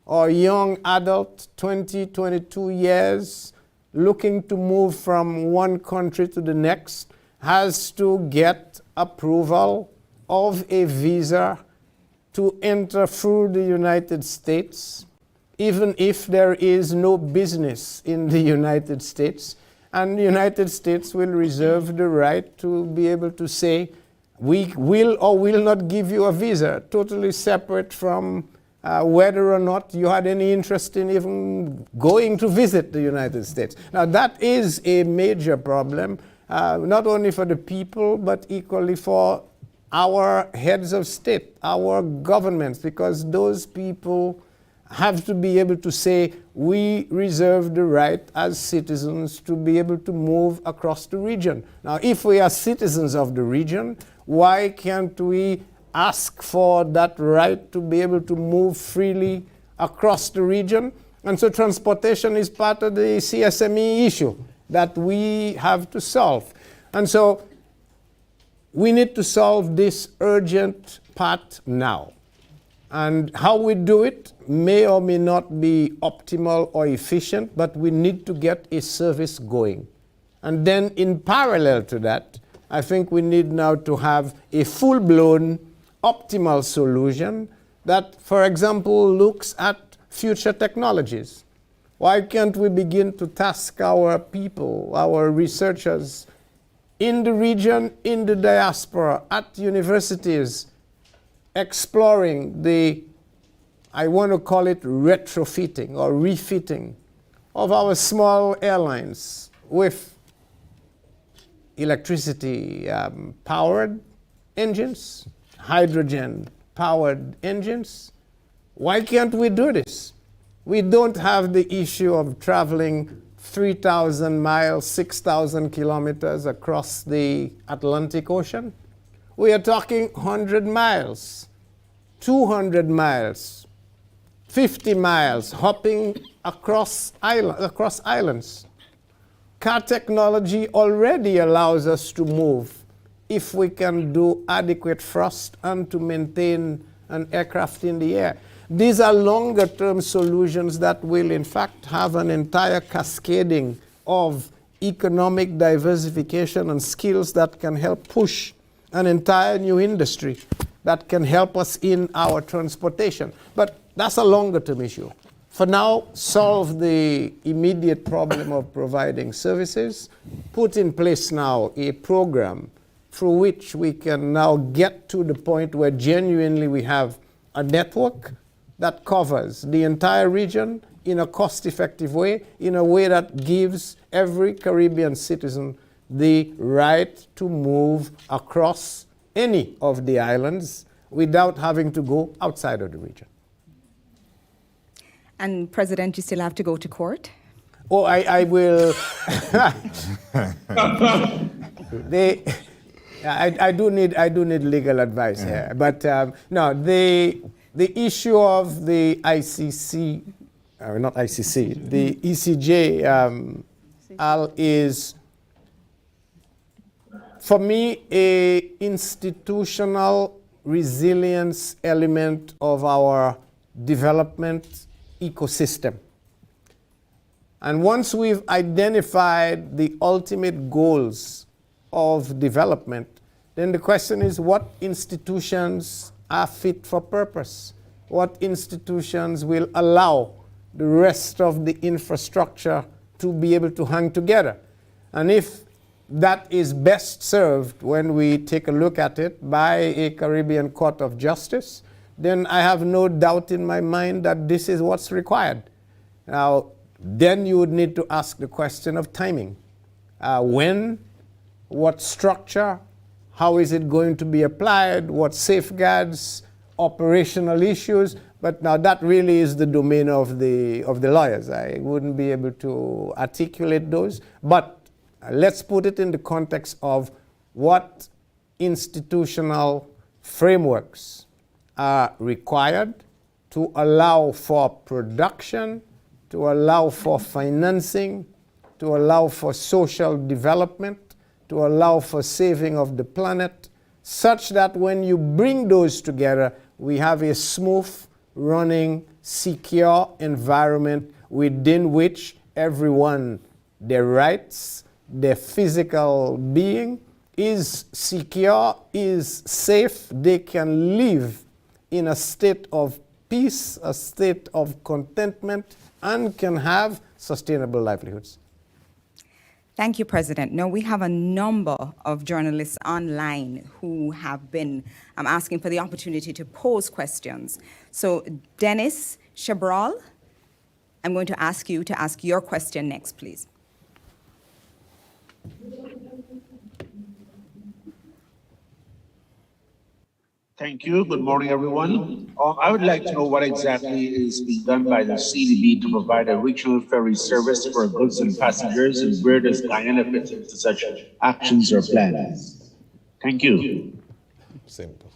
or young adult, 20, 22 years, looking to move from one country to the next, has to get approval of a visa to enter through the United States, even if there is no business in the United States. And the United States will reserve the right to be able to say, we will or will not give you a visa, totally separate from whether or not you had any interest in even going to visit the United States. Now, that is a major problem, not only for the people, but equally for our heads of state, our governments, because those people have to be able to say, we reserve the right as citizens to be able to move across the region. Now, if we are citizens of the region, why can't we ask for that right to be able to move freely across the region? And so transportation is part of the CSME issue that we have to solve. And so we need to solve this urgent part now. And how we do it may or may not be optimal or efficient, but we need to get a service going. And then in parallel to that, I think we need now to have a full-blown optimal solution that, for example, looks at future technologies. Why can't we begin to task our people, our researchers in the region, in the diaspora, at universities, exploring the, I want to call it retrofitting or refitting of our small airlines with electricity powered engines, hydrogen powered engines. Why can't we do this? We don't have the issue of traveling 3,000 miles, 6,000 kilometers across the Atlantic Ocean. We are talking 100 miles, 200 miles, 50 miles, hopping across islands. Car technology already allows us to move if we can do adequate thrust and to maintain an aircraft in the air. These are longer-term solutions that will, in fact, have an entire cascading of economic diversification and skills that can help push an entire new industry that can help us in our transportation. But that's a longer-term issue. For now, solve the immediate problem of providing services, put in place now a program through which we can now get to the point where genuinely we have a network that covers the entire region in a cost-effective way, in a way that gives every Caribbean citizen the right to move across any of the islands without having to go outside of the region. And President, you still have to go to court? Oh, I will. I do need legal advice here, but no, the issue of the ICC, not ICC, the ECJ is, for me, a institutional resilience element of our development ecosystem. And once we've identified the ultimate goals of development, then the question is what institutions are fit for purpose? What institutions will allow the rest of the infrastructure to be able to hang together? And if that is best served when we take a look at it by a Caribbean Court of Justice, then I have no doubt in my mind that this is what's required. Now, then you would need to ask the question of timing. When, what structure, how is it going to be applied, what safeguards, operational issues, but now that really is the domain of the lawyers. I wouldn't be able to articulate those, but let's put it in the context of what institutional frameworks are required to allow for production, to allow for financing, to allow for social development, to allow for saving of the planet, such that when you bring those together, we have a smooth running, secure environment within which everyone, their rights, their physical being is secure, is safe. They can live in a state of peace, a state of contentment, and can have sustainable livelihoods. Thank you, President. Now, we have a number of journalists online who have been asking for the opportunity to pose questions. So, Dennis Chabral, I'm going to ask you to ask your question next, please. Thank you. Good morning, everyone. I would like to know what exactly is being done by the CDB to provide a regional ferry service for goods and passengers, and where does Guyana fit into such actions or plans? Thank you. Simple.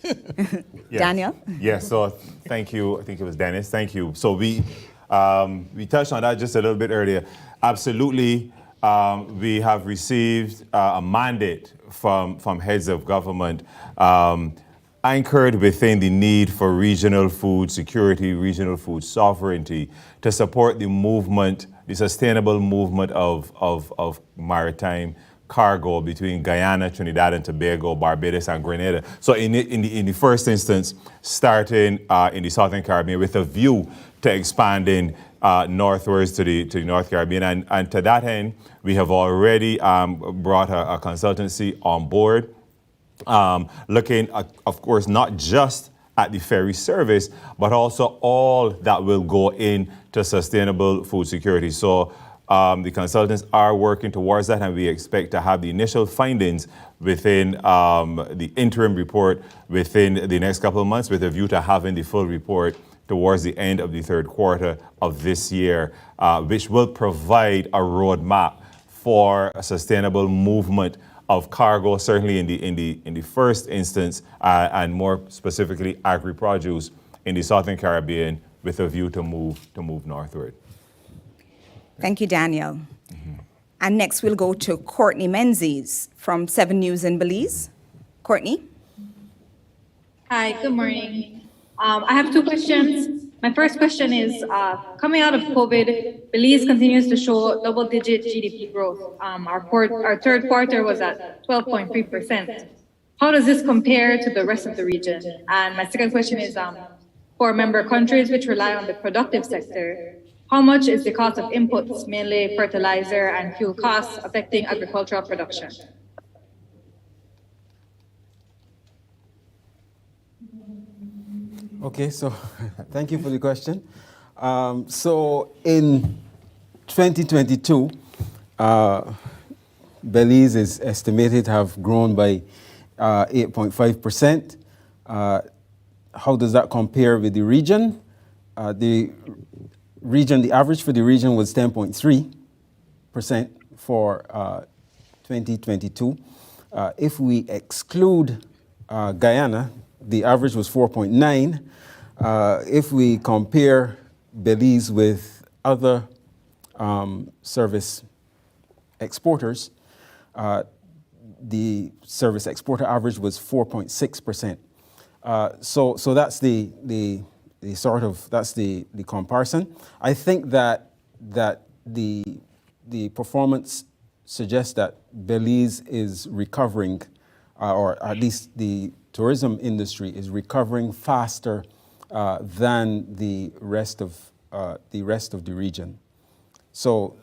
Yes. Daniel? Yes, so thank you. I think it was Dennis. Thank you. So we touched on that just a little bit earlier. Absolutely, we have received a mandate from heads of government anchored within the need for regional food security, regional food sovereignty, to support the movement, the sustainable movement of maritime cargo between Guyana, Trinidad and Tobago, Barbados and Grenada. So in the first instance, starting in the Southern Caribbean with a view to expanding northwards to the North Caribbean. And to that end, we have already brought a consultancy on board, looking, of course, not just at the ferry service, but also all that will go into sustainable food security. So The consultants are working towards that, and we expect to have the initial findings within the interim report within the next couple of months, with a view to having the full report towards the end of the third quarter of this year, which will provide a roadmap for a sustainable movement of cargo, certainly in the first instance, and more specifically agri-produce in the Southern Caribbean, with a view to move northward. Thank you, Daniel. And next we'll go to Courtney Menzies from 7 News in Belize. Courtney? Hi, good morning. I have 2 questions. My first question is, coming out of COVID, Belize continues to show double-digit GDP growth. Our third quarter was at 12.3%. How does this compare to the rest of the region? And my second question is, for member countries which rely on the productive sector, how much is the cost of inputs, mainly fertilizer and fuel costs, affecting agricultural production? Okay, so thank you for the question. So in 2022, Belize is estimated to have grown by 8.5%. How does that compare with the region? The average for the region was 10.3% for 2022. If we exclude Guyana, the average was 4.9. If we compare Belize with other service exporters, the service exporter average was 4.6%. So that's the comparison. I think that the performance suggests that Belize is recovering, or at least the tourism industry is recovering faster than the rest of the region. So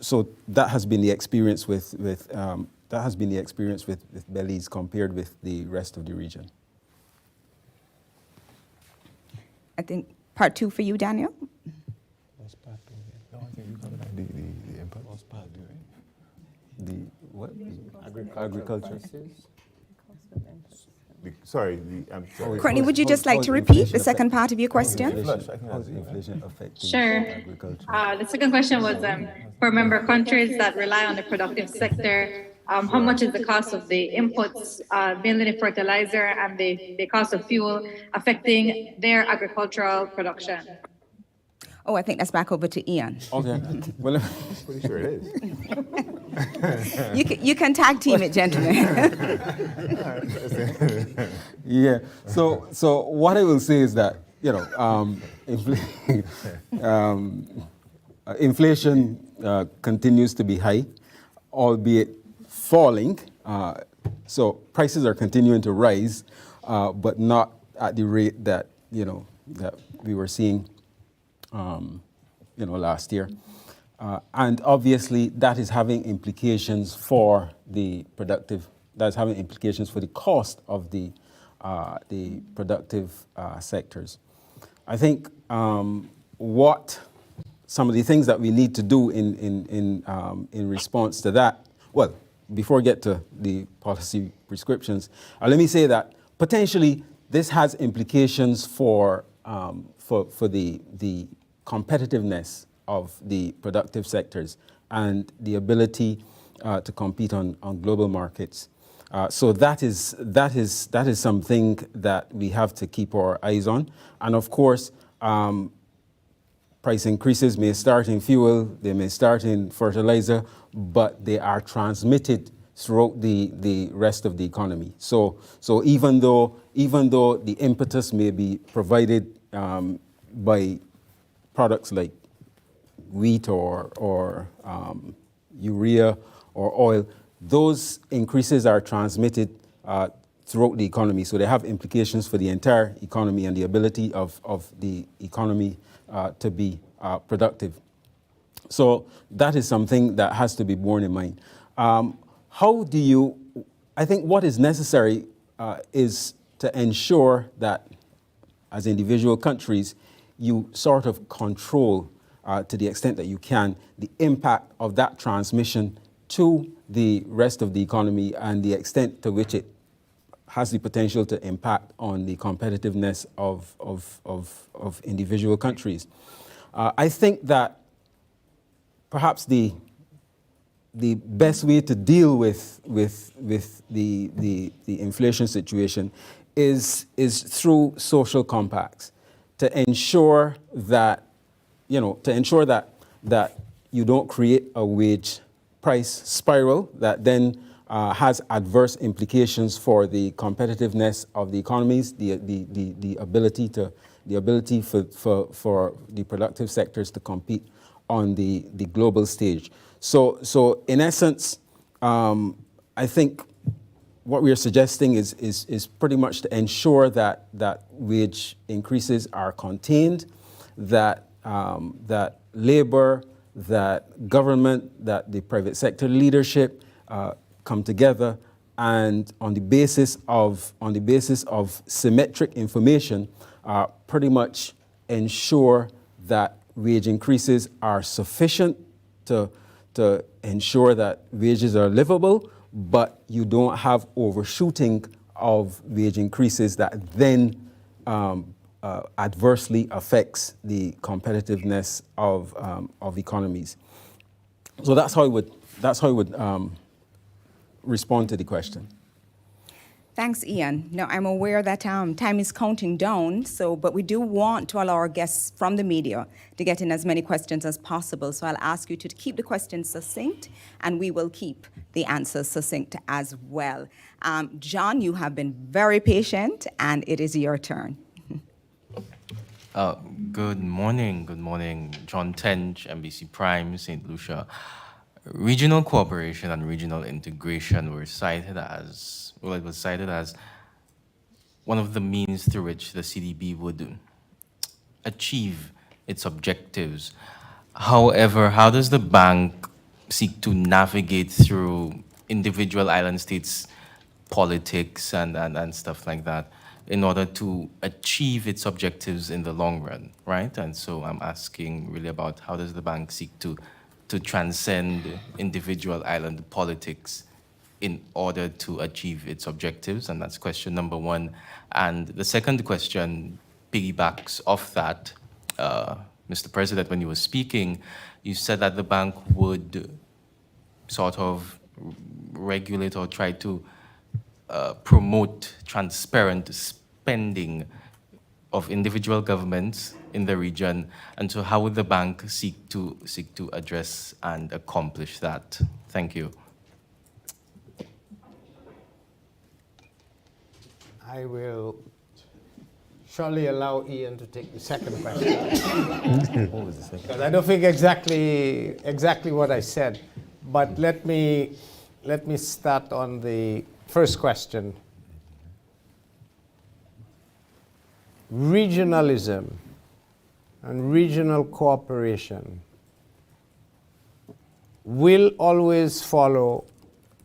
that has been the experience with Belize compared with the rest of the region. I think part 2 for you, Daniel. The what? Agriculture. Sorry. Courtney, would you just like to repeat the second part of your question? How is inflation affecting agriculture? The second question was, for member countries that rely on the productive sector, how much is the cost of the inputs, mainly the fertilizer and the cost of fuel, affecting their agricultural production? Oh, I think that's back over to Ian. Okay. Well, Pretty sure it is. You can tag team it, gentlemen. Yeah. So what I will say is that, inflation continues to be high, albeit falling. So prices are continuing to rise, but not at the rate that that we were seeing last year. And obviously that is having implications for the productive, that's having implications for the cost of the productive sectors. I think what some of the things that we need to do in response to that, well, before I get to the policy prescriptions, let me say that potentially this has implications for the competitiveness of the productive sectors and the ability to compete on global markets. So that is something that we have to keep our eyes on. And of course, price increases may start in fuel, they may start in fertilizer, but they are transmitted throughout the rest of the economy. So even though the impetus may be provided by products like wheat or urea or oil, those increases are transmitted throughout the economy. So they have implications for the entire economy and the ability of the economy to be productive. So that is something that has to be borne in mind. I think what is necessary is to ensure that as individual countries, you sort of control to the extent that you can, the impact of that transmission to the rest of the economy and the extent to which it has the potential to impact on the competitiveness of individual countries. I think that perhaps the best way to deal with the inflation situation is through social compacts, to ensure that that you don't create a wage price spiral that then has adverse implications for the competitiveness of the economies, the ability for the productive sectors to compete on the global stage. So in essence, I think what we are suggesting is pretty much to ensure that wage increases are contained, that labor, that government, that the private sector leadership come together, and on the basis of symmetric information, pretty much ensure that wage increases are sufficient to ensure that wages are livable, but you don't have overshooting of wage increases that then adversely affects the competitiveness of economies. So that's how I would respond to the question. Thanks, Ian. Now, I'm aware that time is counting down, but we do want to allow our guests from the media to get in as many questions as possible. So I'll ask you to keep the questions succinct, and we will keep the answers succinct as well. John, you have been very patient, and it is your turn. Good morning. John Tench, NBC Prime, St. Lucia. Regional cooperation and regional integration were cited as, well, it was cited as one of the means through which the CDB would achieve its objectives. However, how does the bank seek to navigate through individual island states' politics and stuff like that in order to achieve its objectives in the long run, right? And so I'm asking really about how does the bank seek to transcend individual island politics in order to achieve its objectives? And that's question number one. And the second question piggybacks off that. Mr. President, when you were speaking, you said that the bank would sort of regulate or try to promote transparent spending of individual governments in the region. And so how would the bank seek to address and accomplish that? Thank you. I will surely allow Ian to take the second question. Because I don't think exactly what I said. But let me start on the first question. Regionalism and regional cooperation will always follow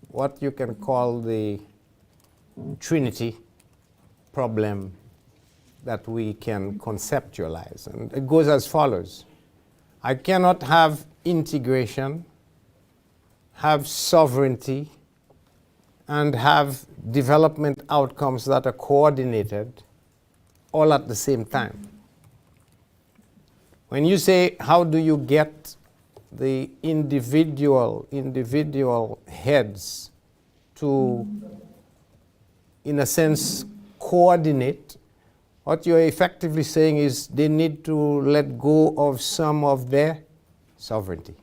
what you can call the Trinity problem that we can conceptualize. And it goes as follows. I cannot have integration, have sovereignty, and have development outcomes that are coordinated all at the same time. When you say, how do you get the individual heads to, in a sense, coordinate, what you're effectively saying is they need to let go of some of their sovereignty.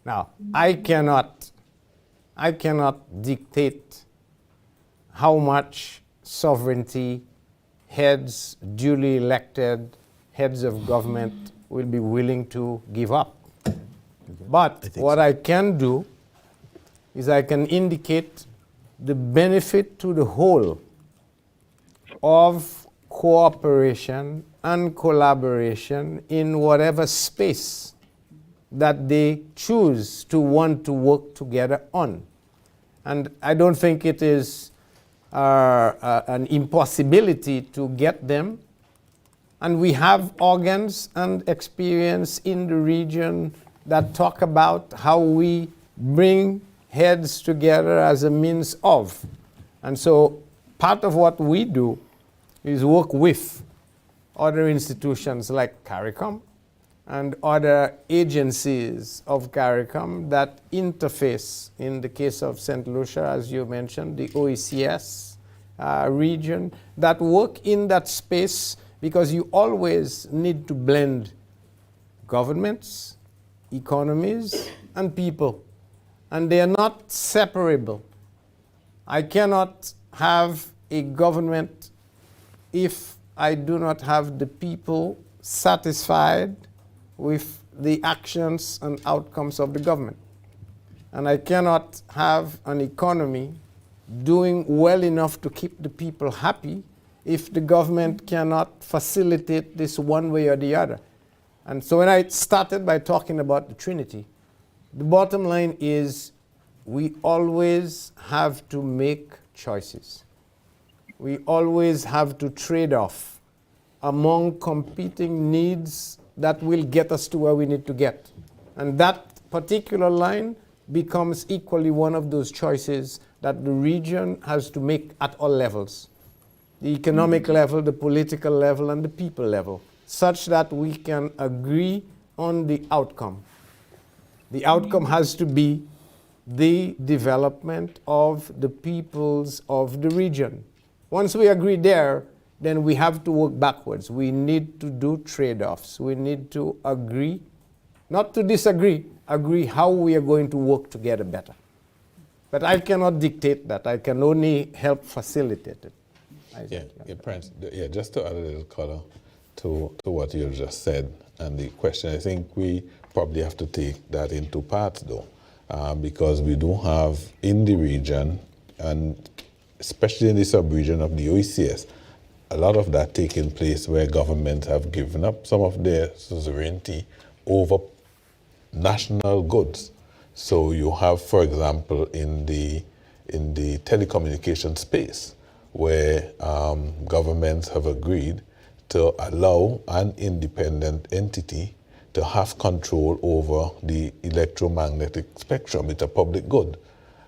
Now, I cannot dictate how much sovereignty heads, duly elected heads of government will be willing to give up. But what I can do is I can indicate the benefit to the whole of cooperation and collaboration in whatever space that they choose to want to work together on. And I don't think it is an impossibility to get them And we have organs and experience in the region that talk about how we bring heads together as a means of. And so part of what we do is work with other institutions like CARICOM and other agencies of CARICOM that interface, in the case of St. Lucia, as you mentioned, the OECS region, that work in that space, because you always need to blend governments, economies, and people. And they are not separable. I cannot have a government if I do not have the people satisfied with the actions and outcomes of the government. And I cannot have an economy doing well enough to keep the people happy if the government cannot facilitate this one way or the other. And so when I started by talking about the Trinity, the bottom line is we always have to make choices. We always have to trade off among competing needs that will get us to where we need to get. And that particular line becomes equally one of those choices that the region has to make at all levels. The economic level, the political level, and the people level, such that we can agree on the outcome. The outcome has to be the development of the peoples of the region. Once we agree there, then we have to work backwards. We need to do trade-offs. We need to agree, not to disagree, agree how we are going to work together better. But I cannot dictate that. I can only help facilitate it. Prince, just to add a little color to what you just said, and the question, I think we probably have to take that in two parts, though, because we do have in the region, and especially in the sub-region of the OECS, a lot of that taking place where governments have given up some of their sovereignty over national goods. So you have, for example, in the telecommunication space, where governments have agreed to allow an independent entity to have control over the electromagnetic spectrum. It's a public good.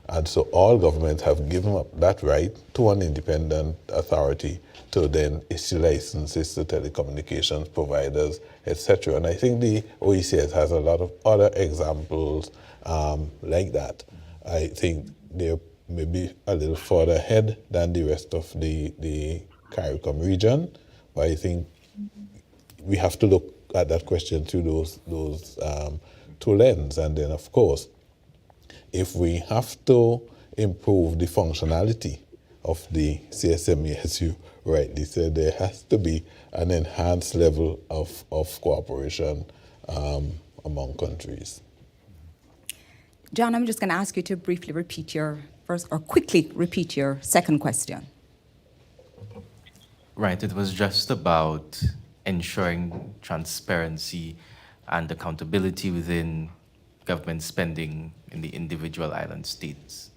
And so all governments have given up that right to an independent authority to then issue licenses to telecommunications providers, etc. And I think the OECS has a lot of other examples like that. I think they're maybe a little further ahead than the rest of the CARICOM region, but I think we have to look at that question through those two lenses. And then, of course, if we have to improve the functionality of the CSME, as you rightly said, there has to be an enhanced level of cooperation among countries. John, I'm just going to ask you to briefly repeat your first, or quickly repeat your second question. Right, it was just about ensuring transparency and accountability within government spending in the individual island states.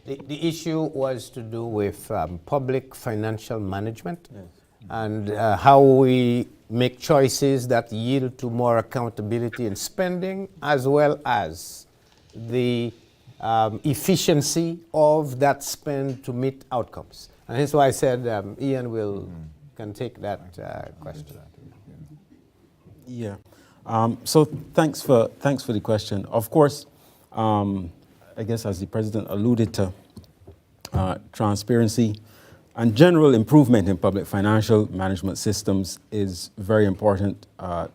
The issue was to do with public financial management, yes, and how we make choices that yield to more accountability in spending, as well as the efficiency of that spend to meet outcomes. And that's why I said Ian can take that question. Yeah. So thanks for the question. Of course, I guess as the President alluded to, transparency and general improvement in public financial management systems is very important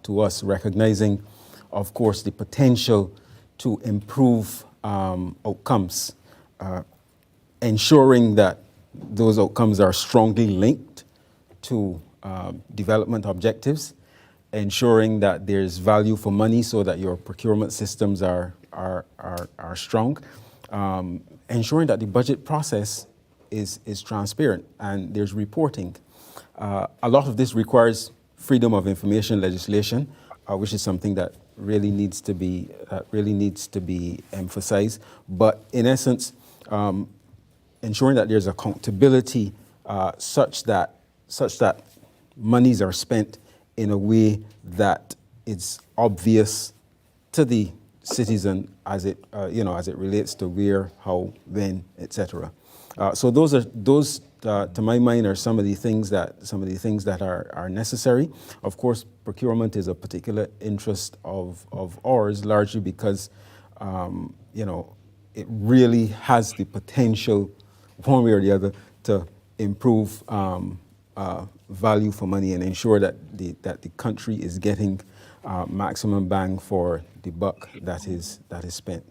to us, recognizing, of course, the potential to improve outcomes, ensuring that those outcomes are strongly linked to development objectives, ensuring that there's value for money so that your procurement systems are strong, ensuring that the budget process is transparent and there's reporting. A lot of this requires freedom of information legislation, which is something that really needs to be emphasized. But in essence, ensuring that there's accountability such that monies are spent in a way that it's obvious to the citizen as it as it relates to where, how, when, etc. So those to my mind are some of the things that are necessary. Of course, procurement is a particular interest of ours, largely because it really has the potential, one way or the other, to improve value for money and ensure that the country is getting maximum bang for the buck that is spent.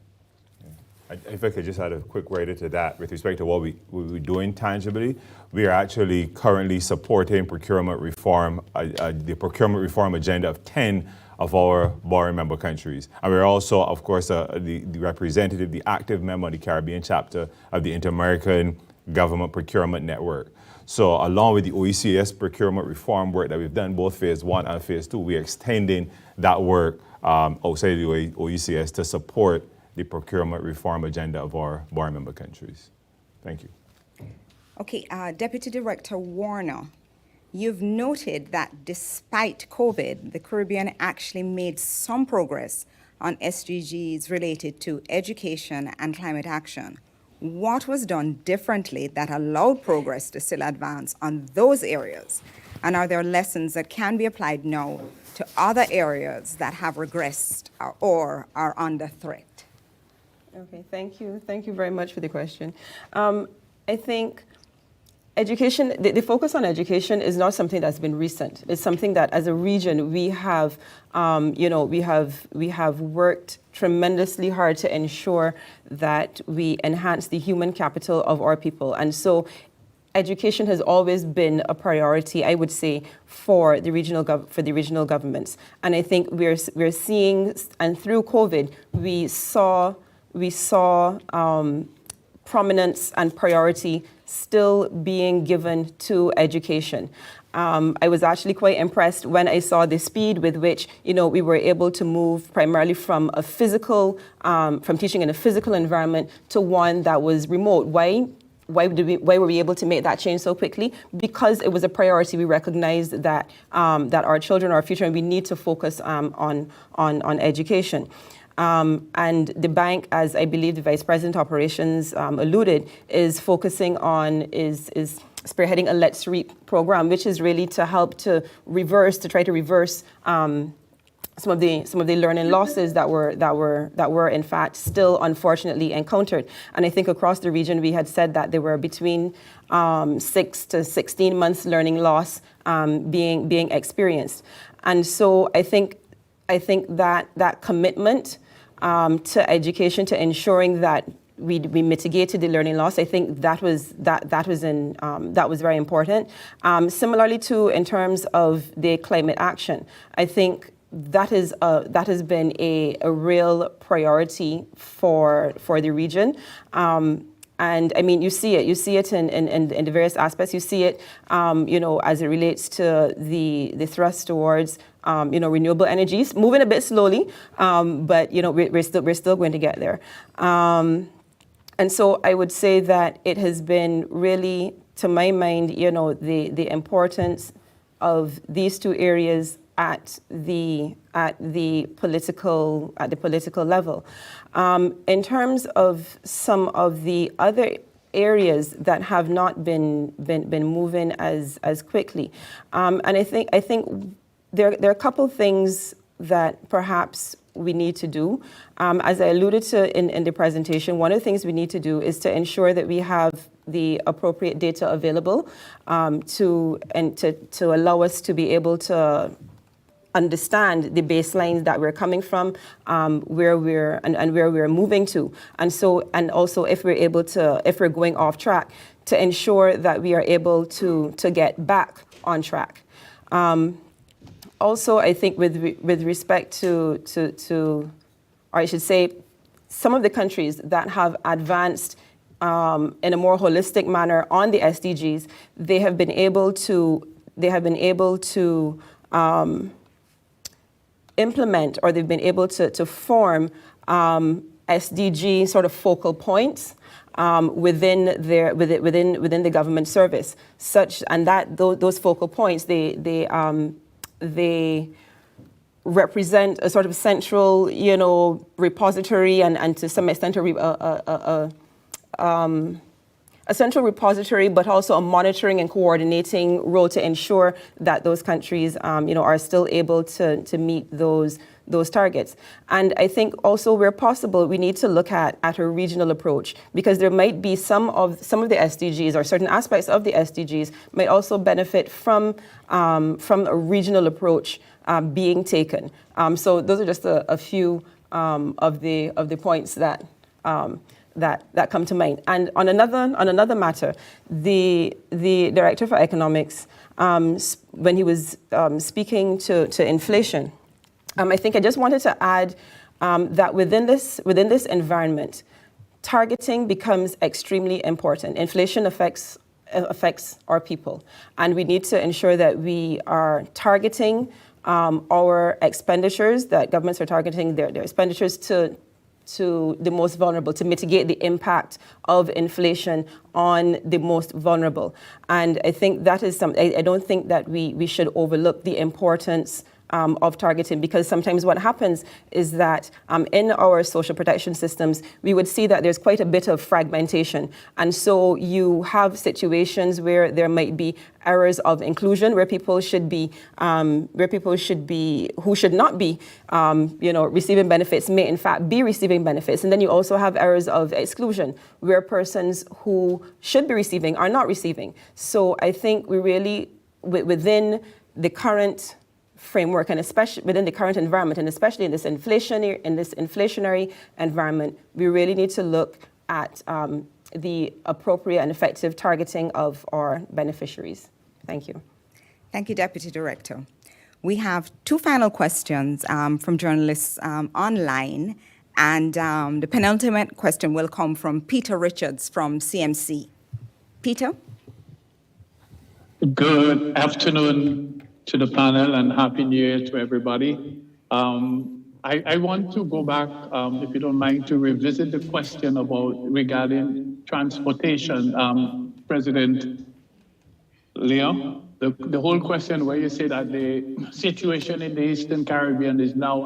If I could just add a quick word to that with respect to what we're doing tangibly, we are actually currently supporting procurement reform, the procurement reform agenda of 10 of our borrowing member countries. And we're also, of course, the representative, the active member of the Caribbean chapter of the Inter-American Government Procurement Network. So along with the OECS procurement reform work that we've done, both phase 1 and phase 2, we're extending that work outside the OECS to support the procurement reform agenda of our borrowing member countries. Thank you. Okay, Deputy Director Warner, you've noted that despite COVID, the Caribbean actually made some progress on SDGs related to education and climate action. What was done differently that allowed progress to still advance on those areas? And are there lessons that can be applied now to other areas that have regressed or are under threat? Okay, thank you. Thank you very much for the question. I think education, the focus on education is not something that's been recent. It's something that as a region we have, we have worked tremendously hard to ensure that we enhance the human capital of our people. And so education has always been a priority, I would say, for the regional governments. And I think we're seeing, and through COVID, we saw prominence and priority still being given to education. I was actually quite impressed when I saw the speed with which, we were able to move primarily from a physical, from teaching in a physical environment to one that was remote. Why were we able to make that change so quickly? Because it was a priority. We recognized that our children are our future, and we need to focus on education. And the bank, as I believe the Vice President Operations alluded, is focusing on, is spearheading a Let's Reap program, which is really to help to try to reverse some of the learning losses that were in fact still unfortunately encountered. And I think across the region we had said that there were between 6 to 16 months learning loss being experienced. And so I think that commitment to education, to ensuring that we mitigated the learning loss, I think that was very important. Similarly too, in terms of the climate action, I think that has been a real priority for the region. And I mean, you see it in the various aspects. You see it, as it relates to the thrust towards, renewable energies, moving a bit slowly, but we're still going to get there. And so I would say that it has been really, to my mind, the importance of these two areas at the political level. In terms of some of the other areas that have not been moving as quickly, and I think there are a couple things that perhaps we need to do. As I alluded to in the presentation, one of the things we need to do is to ensure that we have the appropriate data available to allow us to be able to understand the baselines that we're coming from, where we're moving to, and also if we're going off track, to ensure that we are able to get back on track. Also, I think with respect to, or I should say, some of the countries that have advanced in a more holistic manner on the SDGs, they have been able to implement, or they've been able to form SDG sort of focal points within the government service. Those focal points they represent a sort of central, repository and to some extent a central repository, but also a monitoring and coordinating role to ensure that those countries, are still able to meet those targets. And I think also where possible, we need to look at a regional approach, because there might be some of the SDGs or certain aspects of the SDGs might also benefit from a regional approach being taken. So those are just a few of the points that come to mind. And on another matter, the Director for Economics, when he was speaking to inflation, I think I just wanted to add that within this environment, targeting becomes extremely important. Inflation affects our people, and we need to ensure that we are targeting our expenditures, that governments are targeting their expenditures to the most vulnerable, to mitigate the impact of inflation on the most vulnerable. And I think that is something, I don't think that we should overlook the importance of targeting, because sometimes what happens is that in our social protection systems, we would see that there's quite a bit of fragmentation. And so you have situations where there might be errors of inclusion, where people should be, who should not be, receiving benefits may in fact be receiving benefits. And then you also have errors of exclusion, where persons who should be receiving are not receiving. So I think we really, within the current framework, and especially within the current environment, and especially in this inflationary environment, we really need to look at the appropriate and effective targeting of our beneficiaries. Thank you. Thank you, Deputy Director. We have two final questions from journalists online, and the penultimate question will come from Peter Richards from CMC. Peter? Good afternoon to the panel, and Happy New Year to everybody. I want to go back, if you don't mind, to revisit the question regarding transportation, President Leo. The whole question where you say that the situation in the Eastern Caribbean is now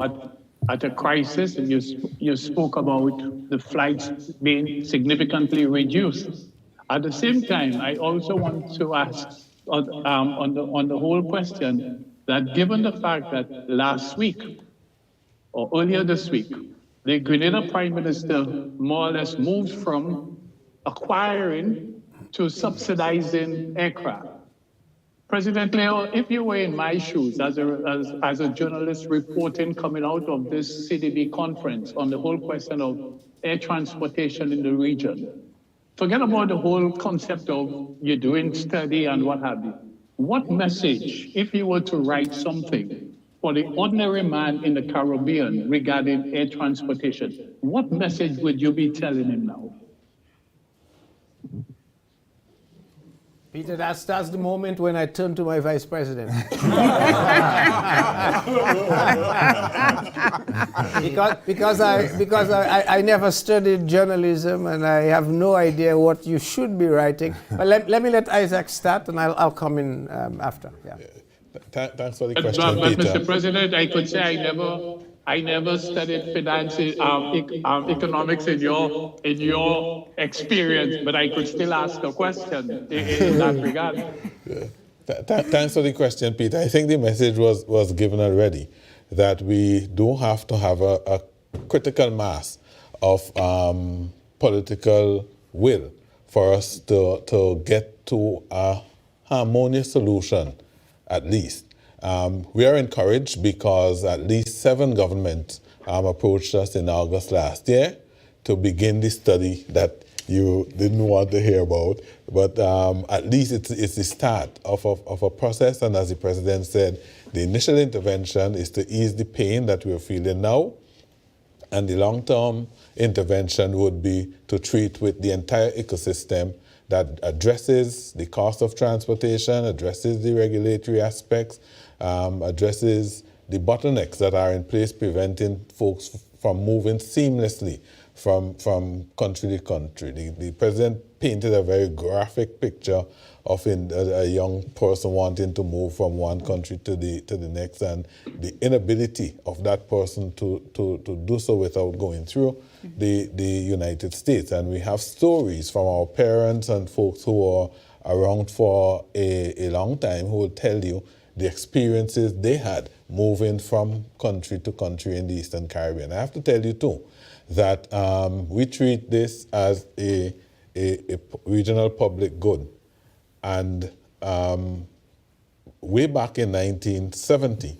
at a crisis, and you spoke about the flights being significantly reduced. At the same time, I also want to ask on the whole question that given the fact that last week or earlier this week, the Grenada Prime Minister more or less moved from acquiring to subsidizing aircraft. President Leo, if you were in my shoes as a journalist reporting coming out of this CDB conference on the whole question of air transportation in the region, forget about the whole concept of you doing study and what have you. What message, if you were to write something for the ordinary man in the Caribbean regarding air transportation, what message would you be telling him now? Peter, that's the moment when I turn to my vice president. because I never studied journalism, and I have no idea what you should be writing. But let me let Isaac start, and I'll come in after. Yeah. Thanks for the question, but Peter. Mr. President, I could say I never studied finance, economics in your experience, but I could still ask a question in that regard. Thanks for the question, Peter. I think the message was given already, that we do have to have a critical mass of political will for us to get to a harmonious solution, at least. We are encouraged because at least 7 governments approached us in August last year to begin the study that you didn't want to hear about. But at least it's the start of a process. And as the President said, the initial intervention is to ease the pain that we're feeling now. And the long-term intervention would be to treat with the entire ecosystem that addresses the cost of transportation, addresses the regulatory aspects, addresses the bottlenecks that are in place preventing folks from moving seamlessly from country to country. The president painted a very graphic picture of a young person wanting to move from one country to the next, and the inability of that person to do so without going through the United States. And we have stories from our parents and folks who are around for a long time who will tell you the experiences they had moving from country to country in the Eastern Caribbean. I have to tell you too that we treat this as a regional public good. And way back in 1970,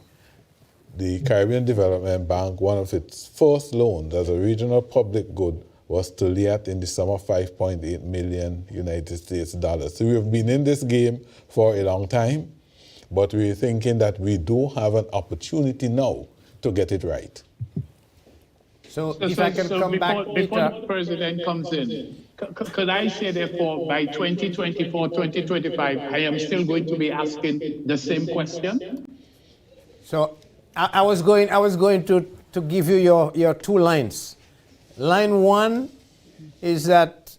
the Caribbean Development Bank, one of its first loans as a regional public good was to Liat in the sum of $5.8 million United States dollars. So we have been in this game for a long time, but we're thinking that we do have an opportunity now to get it right. So if I can come back, before the president comes in, could I say therefore by 2024, 2025, I am still going to be asking the same question? So I was going to give you your two lines. Line one is that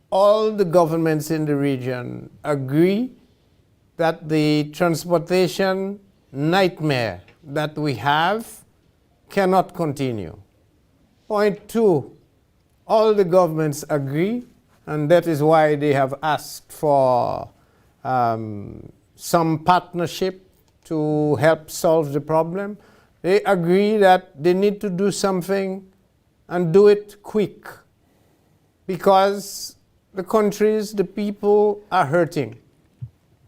all the governments in the region agree that the transportation nightmare that we have cannot continue. Point two, all the governments agree, and that is why they have asked for some partnership to help solve the problem. They agree that they need to do something and do it quick, because the countries, the people are hurting.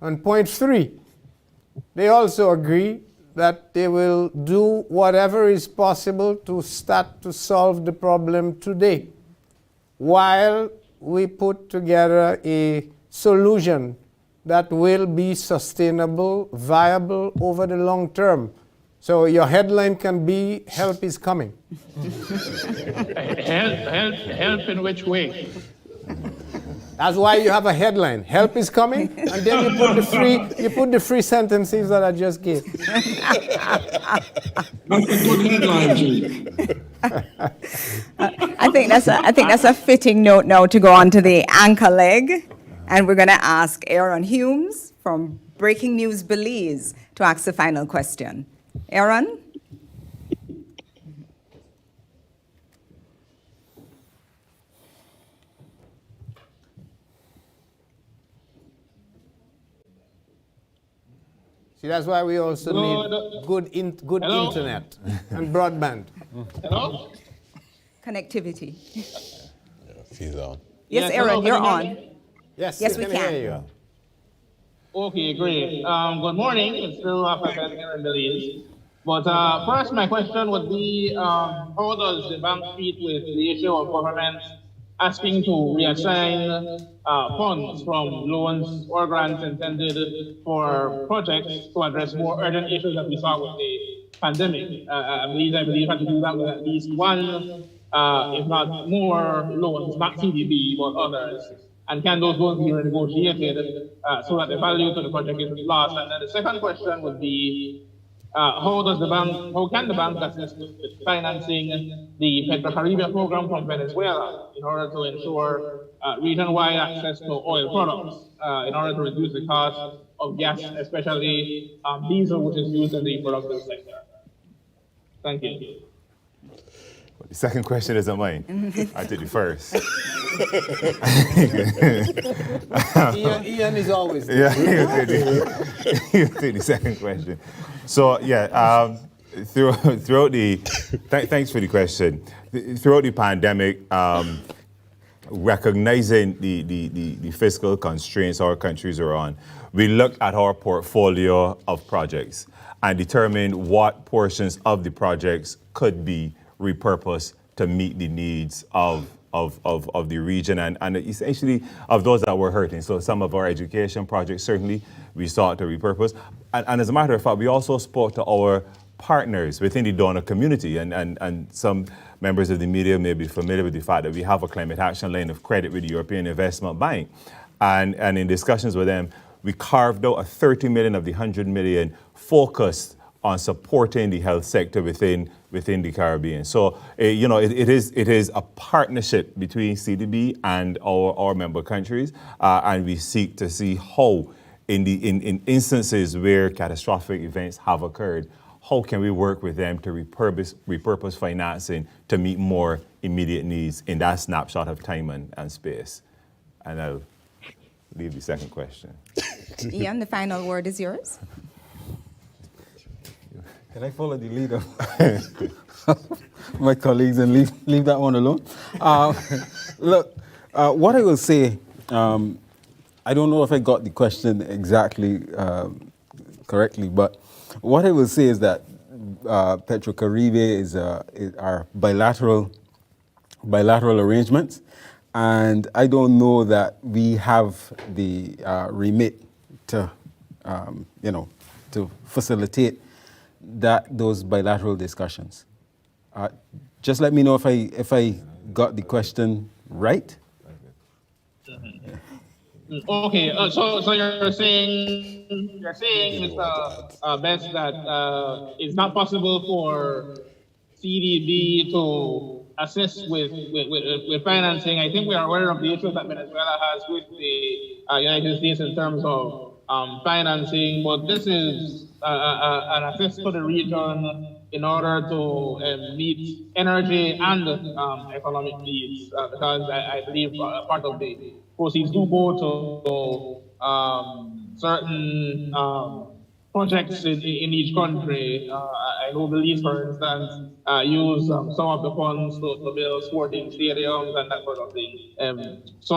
And point three, they also agree that they will do whatever is possible to start to solve the problem today, while we put together a solution that will be sustainable, viable over the long term. So your headline can be, help is coming. Help in which way? That's why you have a headline, help is coming, and then you put the three sentences that I just gave. That's a good headline, Gene. I think that's a fitting note now to go on to the anchor leg, and we're going to ask Aaron Humes from Breaking News Belize to ask the final question. Aaron? See, that's why we also need good internet and broadband. Hello? Connectivity. He's on. Yes, Aaron, you're on. Yes, we can. hear you. Okay, great. Good morning. It's still African here in Belize. But first, my question would be, how does the bank treat with the issue of government asking to reassign funds from loans or grants intended for projects to address more urgent issues that we saw with the pandemic? I believe had to do that with at least one, if not more, loans, not CDB, but others. And can those loans be renegotiated so that the value to the project isn't lost? And then the second question would be, how can the bank assist with financing the Petro-Caribbean program from Venezuela in order to ensure region-wide access to oil products, in order to reduce the cost of gas, especially diesel, which is used in the productive sector? Thank you. The second question isn't mine. I did it first. Ian is always there. Yeah, you did the second question. So yeah, throughout the thanks for the question. Throughout the pandemic, recognizing the fiscal constraints our countries are on, we looked at our portfolio of projects and determined what portions of the projects could be repurposed to meet the needs of the region and essentially of those that were hurting. So some of our education projects, certainly, we sought to repurpose. And as a matter of fact, we also spoke to our partners within the donor community. And some members of the media may be familiar with the fact that we have a climate action line of credit with the European Investment Bank. And in discussions with them, we carved out a 30 million of the 100 million focused on supporting the health sector within the Caribbean. So, it is a partnership between CDB and our member countries, and we seek to see how, in instances where catastrophic events have occurred, how can we work with them to repurpose financing to meet more immediate needs in that snapshot of time and space? And I'll leave the second question. Ian, the final word is yours. Can I follow the lead of my colleagues and leave that one alone? Look, what I will say, I don't know if I got the question exactly correctly, but what I will say is that Petrocaribe is our bilateral arrangements, and I don't know that we have the remit to, to facilitate those bilateral discussions. Just let me know if I got the question right. Okay, so you're saying, Mr. Best, that it's not possible for CDB to assist with financing. I think we are aware of the issues that Venezuela has with the United States in terms of financing, but this is an assist to the region in order to meet energy and economic needs, because I believe part of the proceeds do go to certain projects in each country. I know Belize, for instance, use some of the funds to build sporting stadiums and that sort of thing. So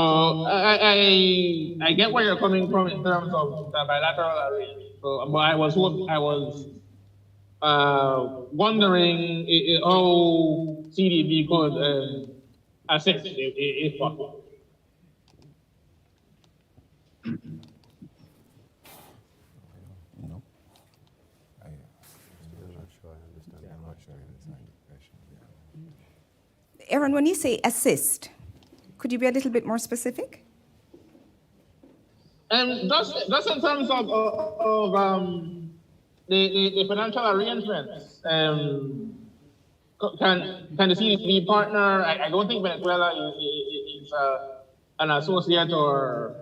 I get where you're coming from in terms of the bilateral arrangement. So, but I was wondering how CDB could assist if possible. Aaron, when you say assist, could you be a little bit more specific? Just in terms of the financial arrangements, can the CDB partner? I don't think Venezuela is an associate or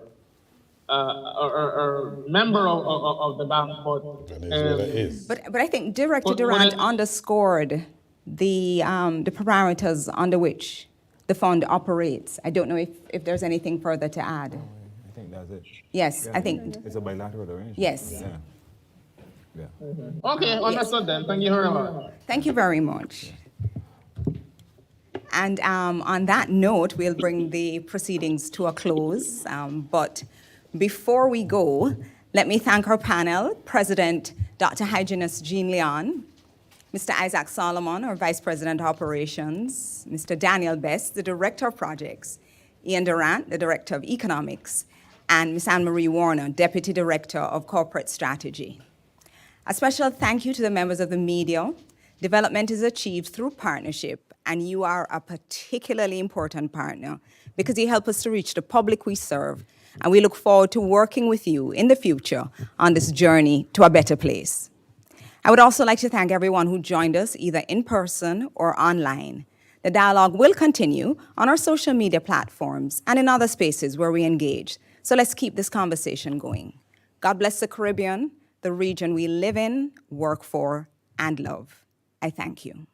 member of the bank, but Venezuela is. But I think Director Durant underscored the parameters under which the fund operates. I don't know if there's anything further to add. I think that's it. Yes, Yeah, I think. it's a bilateral arrangement. Yes. Yeah. Okay, understood then. Thank you very much. Thank you very much. And on that note, we'll bring the proceedings to a close. But before we go, let me thank our panel, President Dr. Hyginus Jean Leon, Mr. Isaac Solomon, our Vice President Operations, Mr. Daniel Best, the Director of Projects, Ian Durant, the Director of Economics, and Ms. Anne-Marie Warner, Deputy Director of Corporate Strategy. A special thank you to the members of the media. Development is achieved through partnership, and you are a particularly important partner because you help us to reach the public we serve, and we look forward to working with you in the future on this journey to a better place. I would also like to thank everyone who joined us either in person or online. The dialogue will continue on our social media platforms and in other spaces where we engage. So let's keep this conversation going. God bless the Caribbean, the region we live in, work for, and love. I thank you.